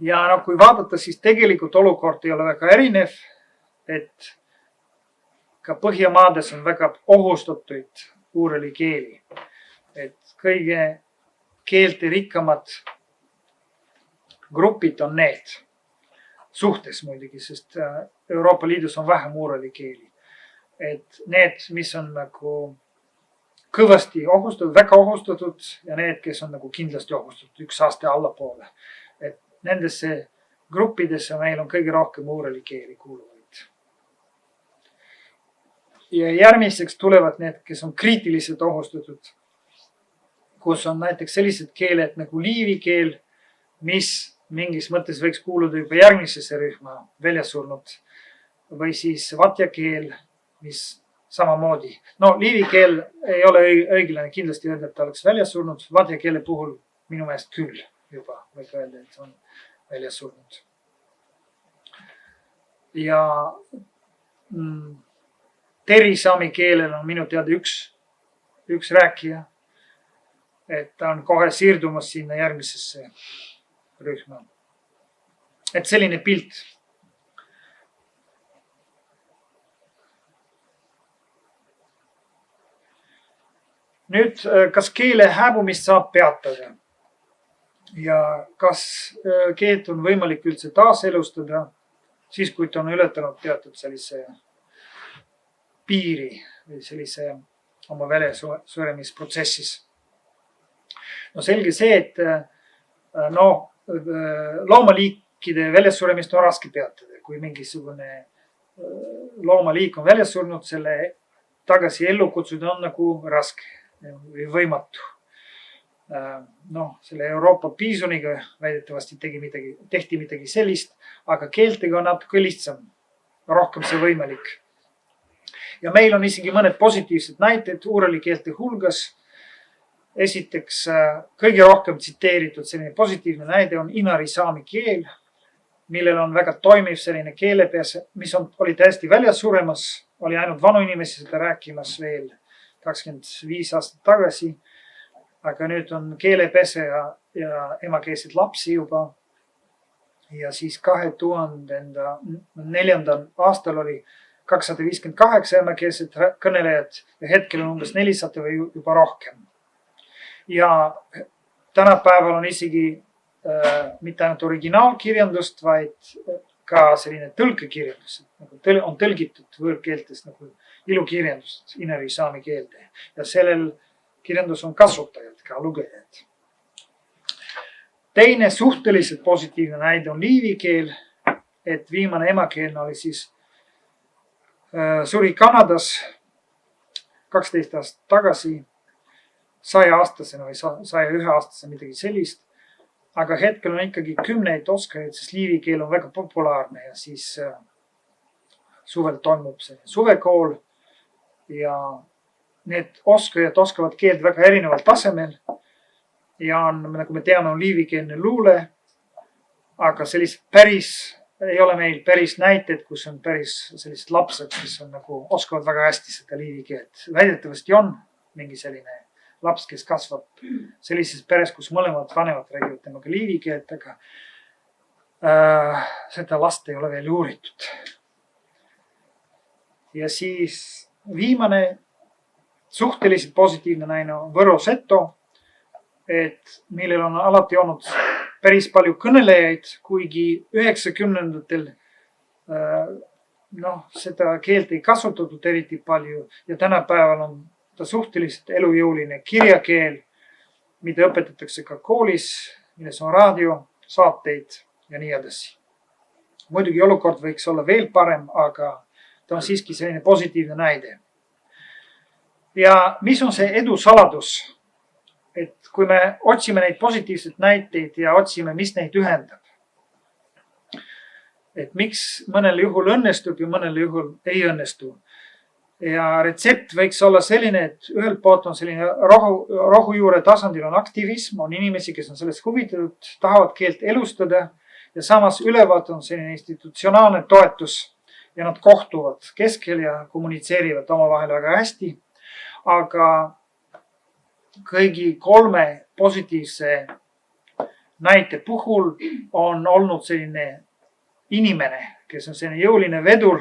Ja kui vaadata, siis tegelikult olukord ei ole väga erinev, et ka Põhjamaades on väga ohustatud huurelikeeli. Et kõige keelte rikkamad grupid on need. Suhtes muidugi, sest Euroopa Liidus on vähem huurelikeeli. Et need, mis on nagu kõvasti ohustatud, väga ohustatud ja need, kes on nagu kindlasti ohustatud üks aste allapoole. Et nendesse gruppidesse meil on kõige rohkem huurelikeeli kuuluvaid. Ja järgmiseks tulevad need, kes on kriitiliselt ohustatud, kus on näiteks sellised keeled nagu liivi keel, mis mingis mõttes võiks kuuluda juba järgmisesse rühma väljasurnud või siis vatja keel, mis samamoodi. No liivi keel ei ole õiglane kindlasti öelda, et ta oleks väljasurnud. Vatja keele puhul minu meelest küll juba võib öelda, et on väljasurnud. Ja teri-saami keelel on minu teada üks rääkija, et ta on kohe siirdumas sinna järgmisesse rühma. Et selline pilt. Nüüd, kas keele hääbumist saab peatada? Ja kas keelt on võimalik üldse taaselustada siis, kui ta on ületanud teatud sellise piiri või sellise oma väljasuremisprotsessis? No selge see, et loomaliikide väljasuremist on raske peatada. Kui mingisugune loomaliik on väljasurnud, selle tagasi ellu kutsuda on nagu raske või võimatu. Selle Euroopa piisoniga väidetavasti tehti midagi sellist, aga keeltega on natuke lihtsam, rohkem see võimalik. Ja meil on isegi mõned positiivsed näited huurelikeelte hulgas. Esiteks kõige rohkem tsiteeritud selline positiivne näide on inari-saami keel, millel on väga toimiv selline keelepeas, mis oli täiesti väljas suremas, oli ainult vanu inimesi seda rääkimas veel 25 aastat tagasi. Aga nüüd on keelepese ja emakeelseid lapsi juba. Ja siis 2004. aastal oli 258 emakeelset kõnelejat ja hetkel on umbes 400 või juba rohkem. Ja tänapäeval on isegi mitte ainult originaalkirjandust, vaid ka selline tõlkekirjandus. On tõlgitud võõrkeeltest nagu ilukirjandust inari-saami keelde. Ja sellel kirjandus on kasutajad, ka lugejad. Teine suhteliselt positiivne näide on liivi keel, et viimane emakeelne oli siis suri Kanadas 12 aastat tagasi 100-aastasena või 101-aastasena midagi sellist. Aga hetkel on ikkagi 10 oskajaid, sest liivi keel on väga populaarne ja siis suvel toimub see suvekool ja need oskajad oskavad keelt väga erineval tasemel ja on, nagu me teame, on liivikeelne luule, aga sellist ei ole meil päris näited, kus on päris sellised lapsed, kes on nagu oskavad väga hästi seda liivikeelt. Väidetavasti on mingi selline laps, kes kasvab sellises peres, kus mõlemad vanemad räägivad temaga liivikeelt, aga seda last ei ole veel uuritud. Ja siis viimane suhteliselt positiivne näine on Võro Seto, et millel on alati olnud päris palju kõnelejaid, kuigi 90-ndatel seda keelt ei kasutatud eriti palju ja tänapäeval on ta suhteliselt elujõuline kirjakeel, mida õpetatakse ka koolis, milles on raadiosaateid ja nii edasi. Muidugi olukord võiks olla veel parem, aga ta on siiski selline positiivne näide. Ja mis on see edu saladus? Et kui me otsime neid positiivseid näiteid ja otsime, mis neid ühendab. Et miks mõnel juhul õnnestub ja mõnel juhul ei õnnestu. Ja retsept võiks olla selline, et ühelt poolt on selline rohujuure tasandil on aktivism, on inimesi, kes on sellest huvitatud, tahavad keelt elustada ja samas ülevalt on selline institutsionaalne toetus ja nad kohtuvad keskel ja kommunitseerivad omavahel väga hästi. Aga kõigi kolme positiivse näite puhul on olnud selline inimene, kes on selline jõuline vedur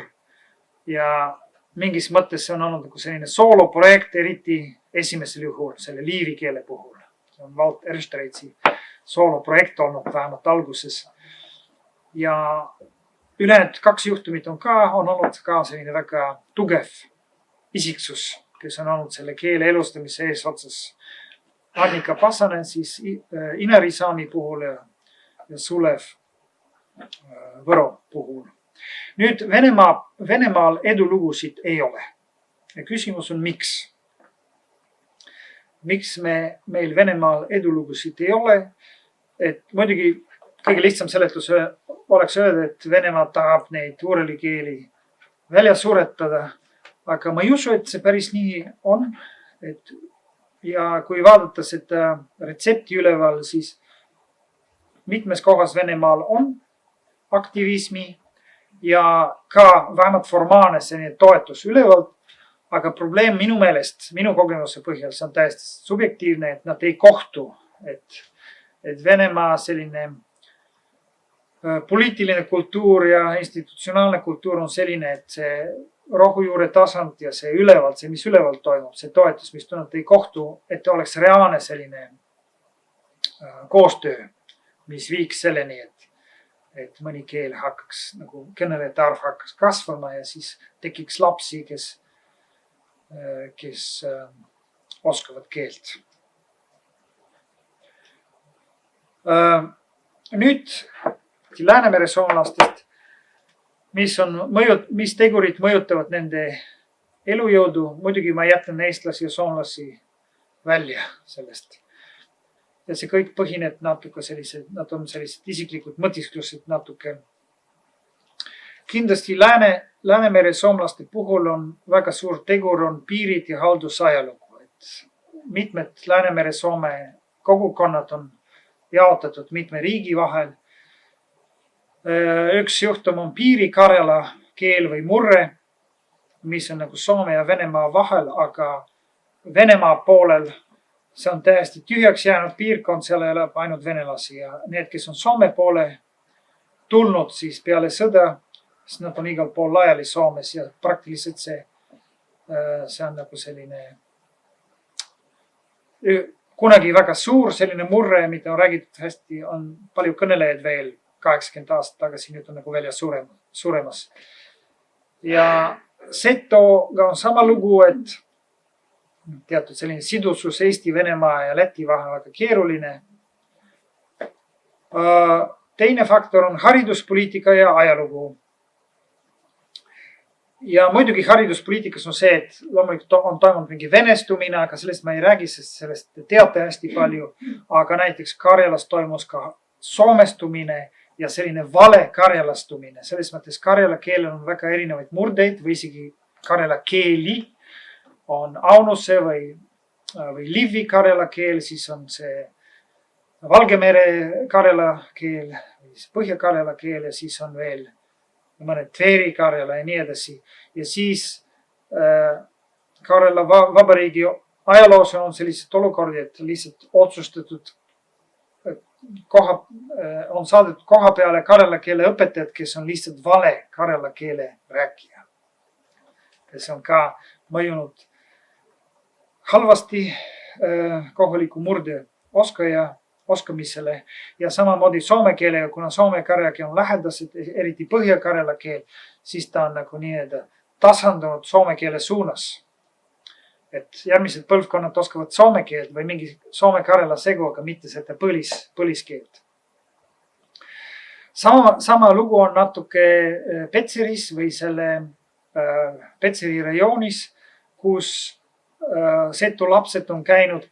ja mingis mõttes see on olnud nagu selline sooloprojekt, eriti esimesel juhul, selle liivi keele puhul. See on Walt Erstreitsi sooloprojekt olnud vähemalt alguses. Ja ülejäänud 2 juhtumit on olnud ka selline väga tugev isiksus, kes on olnud selle keele elustamise eesotsas. Annika Pasanen siis Inarisaami puhul ja Sulev Võro puhul. Nüüd Venemaal edulugusid ei ole. Ja küsimus on miks? Miks meil Venemaal edulugusid ei ole? Et muidugi kõige lihtsam seletus oleks öelda, et Venemaa tahab neid uurelikeeli välja suretada. Aga ma ei usu, et see päris nii on. Ja kui vaadata seda retsepti üleval, siis mitmes kohas Venemaal on aktivismi ja ka vähemalt formaalne selline toetus ülevalt. Aga probleem minu meelest, minu kogemuse põhjal, see on täiesti subjektiivne, et nad ei kohtu. Et Venemaa selline poliitiline kultuur ja institutsionaalne kultuur on selline, et see rohujuure tasand ja see ülevalt, see mis ülevalt toimub, see toetus, mis tunneb, ei kohtu, et oleks reaalne selline koostöö, mis viiks selleni, et mõni keel hakkaks, nagu kõnelejate arv hakkaks kasvama ja siis tekiks lapsi, kes oskavad keelt. Nüüd Läänemere soomlastest, mis tegurid mõjutavad nende elujõudu. Muidugi ma jätan eestlasi ja soomlasi välja sellest. Ja see kõik põhineb natuke nad on sellised isiklikud mõtisklused natuke. Kindlasti Läänemere soomlaste puhul on väga suur tegur on piirid ja haldusajalugu. Mitmed Läänemere Soome kogukonnad on jaotatud mitme riigi vahel. Üks juhtum on piiri-Karjala keel või murre, mis on nagu Soome ja Venemaa vahel, aga Venemaa poolel see on täiesti tühjaks jäänud piirkond, seal elab ainult venelasi ja need, kes on Soome poole tulnud siis peale sõda, siis nad on igal pool laiali Soomes ja praktiliselt see on nagu selline kunagi väga suur selline murre, mida on räägitud hästi, on palju kõnelejaid veel 80 aastat tagasi, nüüd on nagu välja suremas. Ja Setoga on sama lugu, et teatud selline sidusus Eesti, Venemaa ja Läti vahel väga keeruline. Teine faktor on hariduspoliitika ja ajalugu. Ja muidugi hariduspoliitikas on see, et loomulikult on toimunud mingi venestumine, aga sellest ma ei räägi, sest sellest teate hästi palju. Aga näiteks Karjalas toimus ka soomestumine ja selline vale karjalastumine. Selles mõttes karjala keelel on väga erinevaid murdeid või isegi karjala keeli on Aunuse või Livi karjala keel, siis on see Valgemere karjala keel, Põhja-Karjala keel ja siis on veel mõned Tveri karjala ja nii edasi. Ja siis Karjala vabariigi ajaloos on sellised olukordi, et lihtsalt otsustatud on saadetud koha peale karjala keele õpetajad, kes on lihtsalt vale karjala keele rääkija. See on ka mõjunud halvasti kohaliku murde oskamisele ja samamoodi soome keelega, kuna soome-karjala on lähedased, eriti Põhja-Karjala keel, siis ta on nagu nii-öelda tasandunud soome keele suunas. Et järgmised põlvkonnad oskavad soome keelt või mingi soome-karjala segu, aga mitte seda põliskeelt. Sama lugu on natuke Petseris või selle Petseri rajoonis, kus setu lapsed on käinud,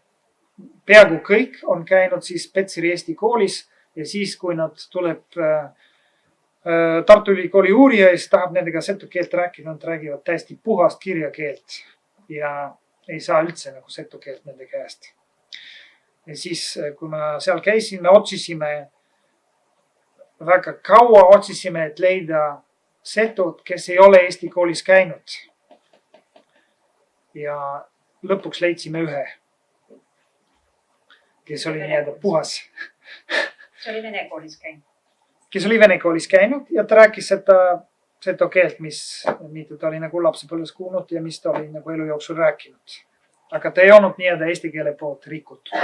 peaaegu kõik on käinud siis Petseri Eesti koolis ja siis, kui nad tuleb Tartu Ülikooli uurija ja siis tahab nendega setu keelt rääkida, nad räägivad täiesti puhast kirjakeelt ja ei saa üldse nagu setu keelt nende käest. Ja siis, kui ma seal käisin, me otsisime väga kaua, et leida setud, kes ei ole Eesti koolis käinud. Ja lõpuks leidsime ühe, kes oli nii-öelda puhas. See oli vene koolis käinud. Kes oli vene koolis käinud ja ta rääkis seda setu keelt, mida ta oli nagu lapsepõlves kuulnud ja mis ta oli nagu elu jooksul rääkinud. Aga ta ei olnud nii-öelda eesti keele poolt rikutud.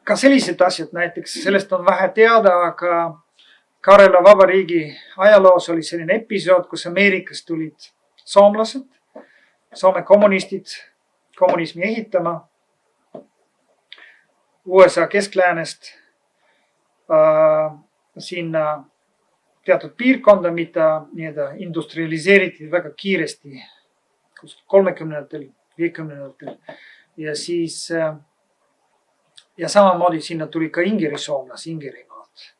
Ka sellised asjad näiteks, sellest on vähe teada, aga Karjala Vabariigi ajaloos oli selline episood, kus Ameerikas tulid soomlased, Soome kommunistid kommunismi ehitama USA keskläänest sinna teatud piirkonda, mida nii-öelda industrialiseeriti väga kiiresti 30-ndatel, 50-ndatel ja siis ja samamoodi sinna tuli ka ingerisoomlas Ingerimaalt.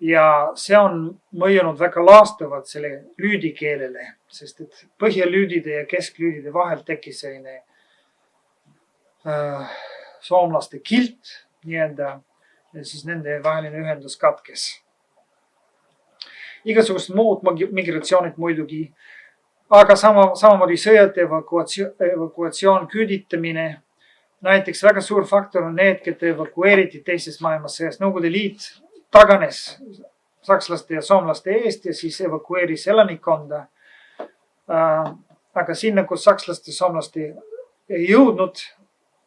Ja see on mõjunud väga laastavalt selle lüüdikeelele, sest et põhjalüüdide ja kesklüüdide vahel tekkis selline soomlaste kilt nii-öelda ja siis nende vaheline ühendus katkes. Igasugused muud migratsioonid muidugi, aga samamoodi sõjad, evakuatsioon, küüditamine. Näiteks väga suur faktor on need, keda evakueeriti teisest maailmasõjast. Nõukogude Liit taganes sakslaste ja soomlaste eest ja siis evakueeris elanikkonda. Aga sinna, kus sakslaste ja soomlaste ei jõudnud,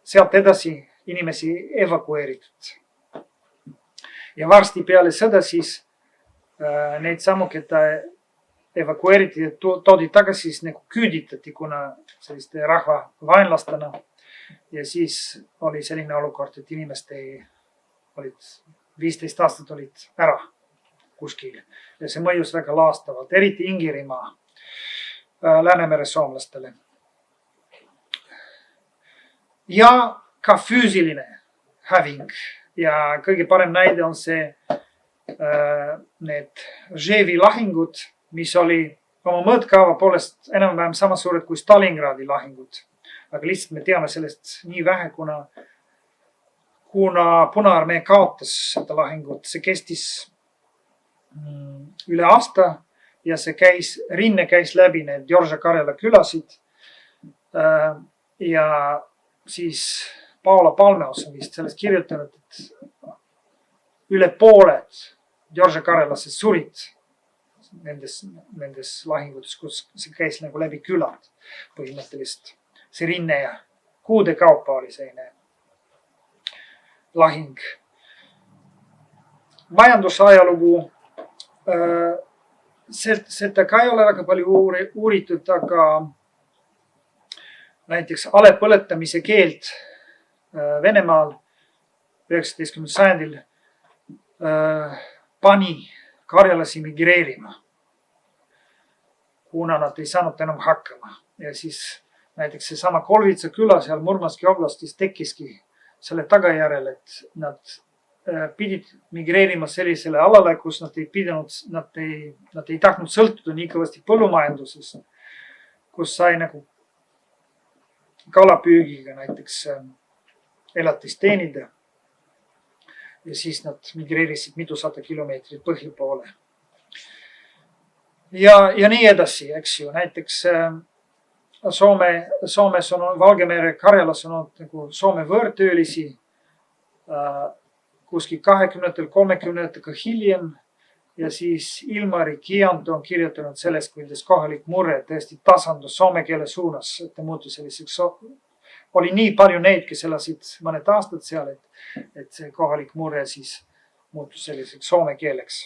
sealt edasi inimesi evakueeritud. Ja varsti peale sõda siis neid samu, keda evakueeriti ja toodi tagasi, siis nagu küüditati, kuna selliste rahva vaenlastena. Ja siis oli selline olukord, et inimesed olid 15 aastat olid ära kuskil. Ja see mõjus väga laastavalt, eriti Ingerimaa Läänemere soomlastele. Ja ka füüsiline häving. Ja kõige parem näide on see need Ževi lahingud, mis oli oma mõõtkaava poolest enam-vähem sama suured kui Stalingradi lahingud. Aga lihtsalt me teame sellest nii vähe, kuna Punaarmee kaotas seda lahingut. See kestis üle aasta ja see rinne käis läbi need Georgia-Karjala külasid. Ja siis Paula Palmeos on vist sellest kirjutanud, et üle pooled Georgia-Karjalasse surid nendes lahingutes, kus see käis nagu läbi külad põhimõtteliselt. See rinne ja kuude kaupa oli selline lahing. Majandusajalugu, seda ka ei ole väga palju uuritud, aga näiteks alepõletamise keeld Venemaal 19. sajandil pani karjalasi migreerima, kuna nad ei saanud enam hakkama. Ja siis näiteks see sama Kolvitsa küla seal Murmanski oblastis tekkiski selle tagajärjel, et nad pidid migreerima sellisele alale, kus nad ei tahtnud sõltuda nii kõvasti põllumajanduses, kus sai nagu kalapüügiga näiteks elatist teenida. Ja siis nad migreerisid mitusada kilomeetrit põhja poole. Ja nii edasi, eks ju. Näiteks Soomes on Valgemere Karjalas on nagu Soome võõrtöölisi kuskil 20-30 hiljem. Ja siis Ilmari Kiant on kirjutanud sellest, kuidas kohalik murre tõesti tasandus soome keele suunas, et ta muutus selliseks oli nii palju neid, kes elasid mõned aastad seal, et see kohalik mure siis muutus selliseks soome keeleks.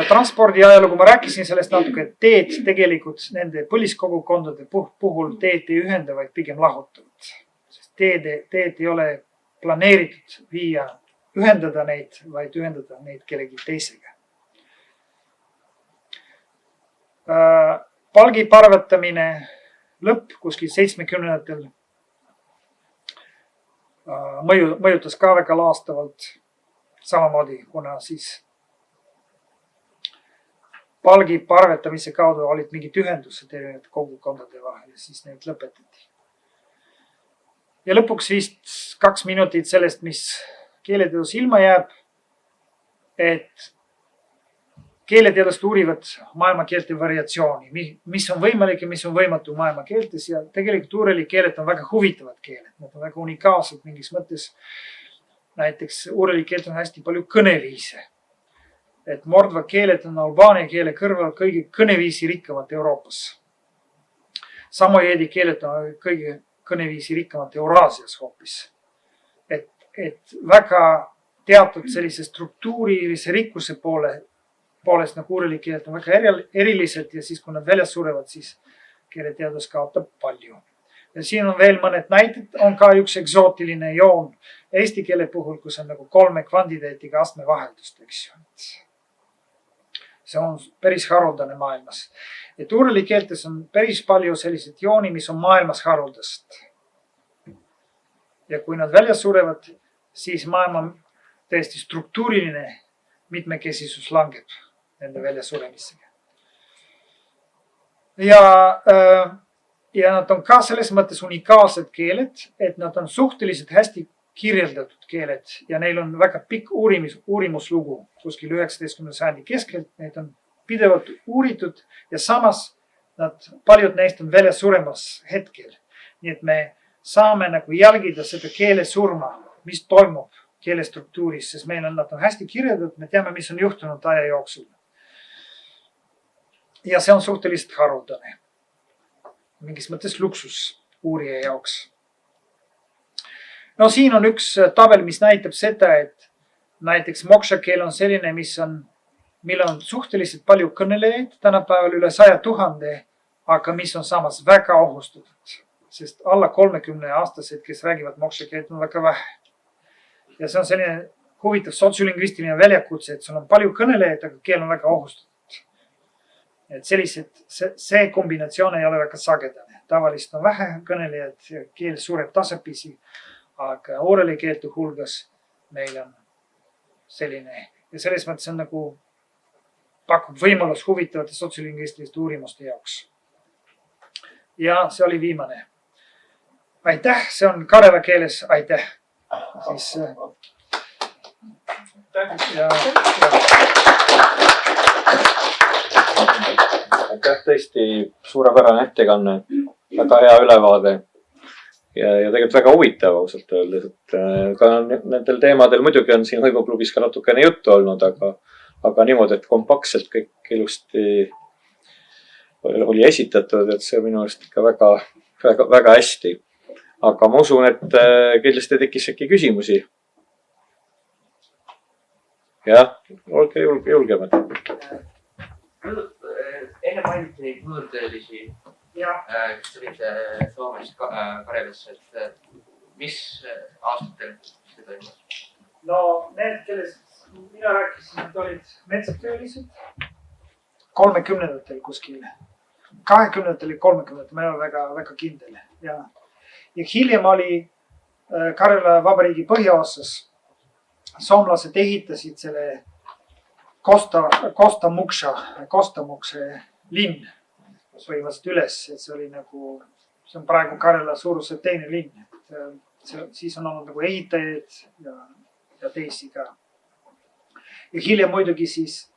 Transpordi ajalugu, ma rääkisin sellest natuke, et teed tegelikult nende põliskogukondade puhul teed ei ühenda, vaid pigem lahutavad. Sest teed ei ole planeeritud ühendada neid, vaid ühendada neid kellegi teisega. Palgi parvetamine lõpp kuskil 70-ndatel mõjutas ka väga laastavalt samamoodi, kuna siis palgi parvetamise kaudu olid mingid ühendused erinevate kogukondade vahel ja siis need lõpetati. Ja lõpuks vist 2 minutit sellest, mis keeleteadus ilma jääb, et keeleteadust uurivad maailmakeelte variatsiooni, mis on võimalik ja mis on võimatu maailmakeeltes ja tegelikult uurelikeeled on väga huvitavad keeled. Nad on väga unikaalsed mingis mõttes. Näiteks uurelikeeled on hästi palju kõneviise. Et mordva keeled on albaania keele kõrval kõige kõneviisi rikkamad Euroopas. Samojeedi keeled on kõige kõneviisi rikkamad Euraasias hoopis. Et väga teatud sellise struktuurilise rikkuse poolest nagu uurelikeeled on väga erilised ja siis kui nad väljas surevad, siis keeleteadus kaotab palju. Ja siin on veel mõned näited, on ka üks eksootiline joon eesti keele puhul, kus on nagu 3 kvantiteetiga astme vaheldust, eks ju. See on päris haruldane maailmas. Et uurelikeeltes on päris palju sellised jooni, mis on maailmas haruldast. Ja kui nad väljas surevad, siis maailma täiesti struktuuriline mitmekesisus langeb nende väljasuremisega. Ja nad on ka selles mõttes unikaalsed keeled, et nad on suhteliselt hästi kirjeldatud keeled ja neil on väga pikk uurimuslugu kuskil 19. sajandi keskelt. Neid on pidevalt uuritud ja samas paljud neist on väljas suremas hetkel. Nii et me saame nagu jälgida seda keele surma, mis toimub keelestruktuuris, sest nad on hästi kirjeldatud, me teame, mis on juhtunud aja jooksul. Ja see on suhteliselt haruldane. Mingis mõttes luksus uurija jaoks. No siin on üks tabel, mis näitab seda, et näiteks moksha keel on selline, mille on suhteliselt palju kõnelejaid, tänapäeval üle 100 000, aga mis on samas väga ohustatud, sest alla 30-aastased, kes räägivad moksha keelt, on väga vähe. Ja see on selline huvitav sotsiolingvistiline väljakutse, et sul on palju kõnelejaid, aga keel on väga ohustatud. Et see kombinatsioon ei ole väga sagedane. Tavaliselt on vähe kõnelejad ja keel sureb tasapisi, aga uurelikeelte hulgas meil on selline. Ja selles mõttes on nagu pakub võimalus huvitavate sotsiolingvistiliste uurimuste jaoks. Ja see oli viimane. Aitäh, see on karela keeles aitäh. Siis aitäh, tõesti suurepärane ettekanne, väga hea ülevaade ja tegelikult väga huvitav ausalt öeldes, et ka nendel teemadel muidugi on siin Hõimuklubis ka natukene juttu olnud, aga niimoodi, et kompaktselt kõik ilusti oli esitatud, et see minu arust ikka väga hästi. Aga ma usun, et kindlasti tekkis äkki küsimusi. Jah, olge julgemad. Enne mainiti neid võõrtöölisi, kes olid Soomest Karelasse, et mis aastatel see toimus? No need, kellest mina rääkisin, need olid metsatöölised 30-ndatel kuskil. 20-ndatel ja 30-ndatel, ma ei ole väga kindel. Ja hiljem oli Karela vabariigi põhjaosas. Soomlased ehitasid selle Kostamukse linn, kus võimasid üles, et see on praegu Karela suuruse teine linn. Siis on olnud nagu ehitajaid ja teisi ka. Ja hiljem muidugi siis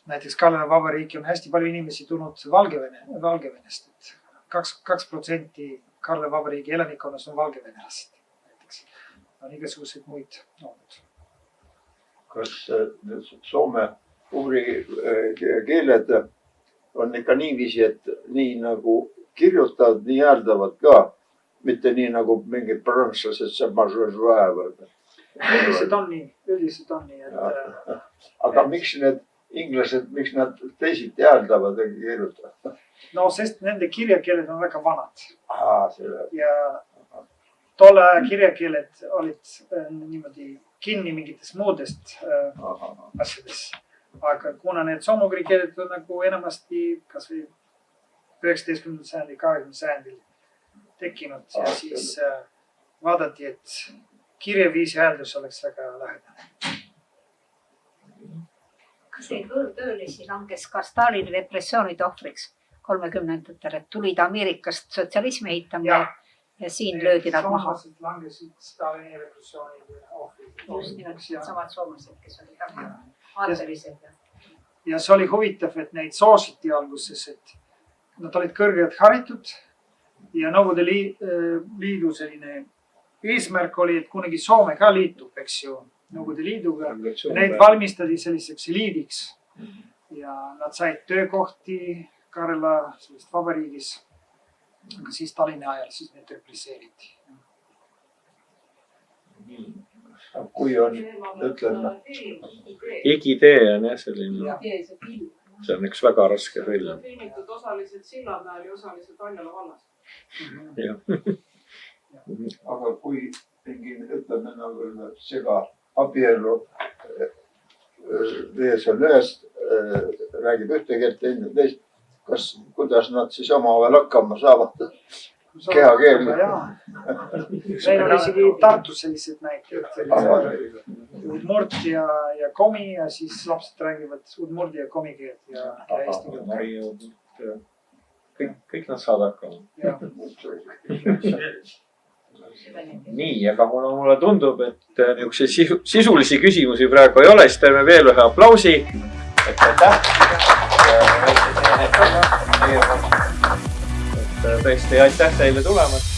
näiteks Karela vabariiki on hästi palju inimesi tulnud Valgevenest. 2% Karela vabariigi elanikkonnas on valgevenelased. On igasuguseid muid olnud. Kas Soome uurikeeled on ikka niiviisi, et nii nagu kirjutavad nii hääldavad ka, mitte nii nagu mingid prantslased, see mažužvaevad. üldiselt on nii, et Aga miks need inglased, miks nad teisiti hääldavad ja kirjutavad? no sest nende kirjakeeled on väga vanad Selle. ja tolle aja kirjakeeled olid niimoodi kinni mingitest muudest asjadest. Aga kuna need soomugri keeled on nagu enamasti kas või 19. sajandil, 20. sajandil tekkinud ja siis vaadati, et kirjaviisi hääldus oleks väga lähedane. kas neid võõrtöölisi langes ka Stalini repressioonide ohvriks 30-ndatel, et tulid Ameerikast sotsialismi ehitama ja siin löödi nad maha? Langesid Stalini repressioonide ohvriks. Just nimelt samad soomlased, kes olid aatelised. Ja see oli huvitav, et neid soositi alguses, et nad olid kõrgelt haritud ja Nõukogude Liidu selline eesmärk oli, et kunagi Soome ka liitub, eks ju, Nõukogude Liiduga. Neid valmistati selliseks eliidiks ja nad said töökohti Karela sellest vabariigis. Aga siis Stalini ajal siis need represseeriti. Kui on, ütleme. Igitee on jah selline. See on üks väga raske film. Filmitud osaliselt Sillamäel ja osaliselt Anjala vallas. Aga kui mingi, ütleme nagu sega abielu mees on ühest, räägib ühte keelt, teine teist, kuidas nad siis omavahel hakkama saavad? Kehakeel. Meil on isegi Tartus sellised näited. Udmurt ja komi ja siis lapsed räägivad udmurdi ja komi keelt ja eesti keelt. Kõik nad saavad hakkama. Nii, aga mulle tundub, et niisuguseid sisulisi küsimusi praegu ei ole, siis teeme veel ühe aplausi. Aitäh! Tõesti, aitäh teile tulemast!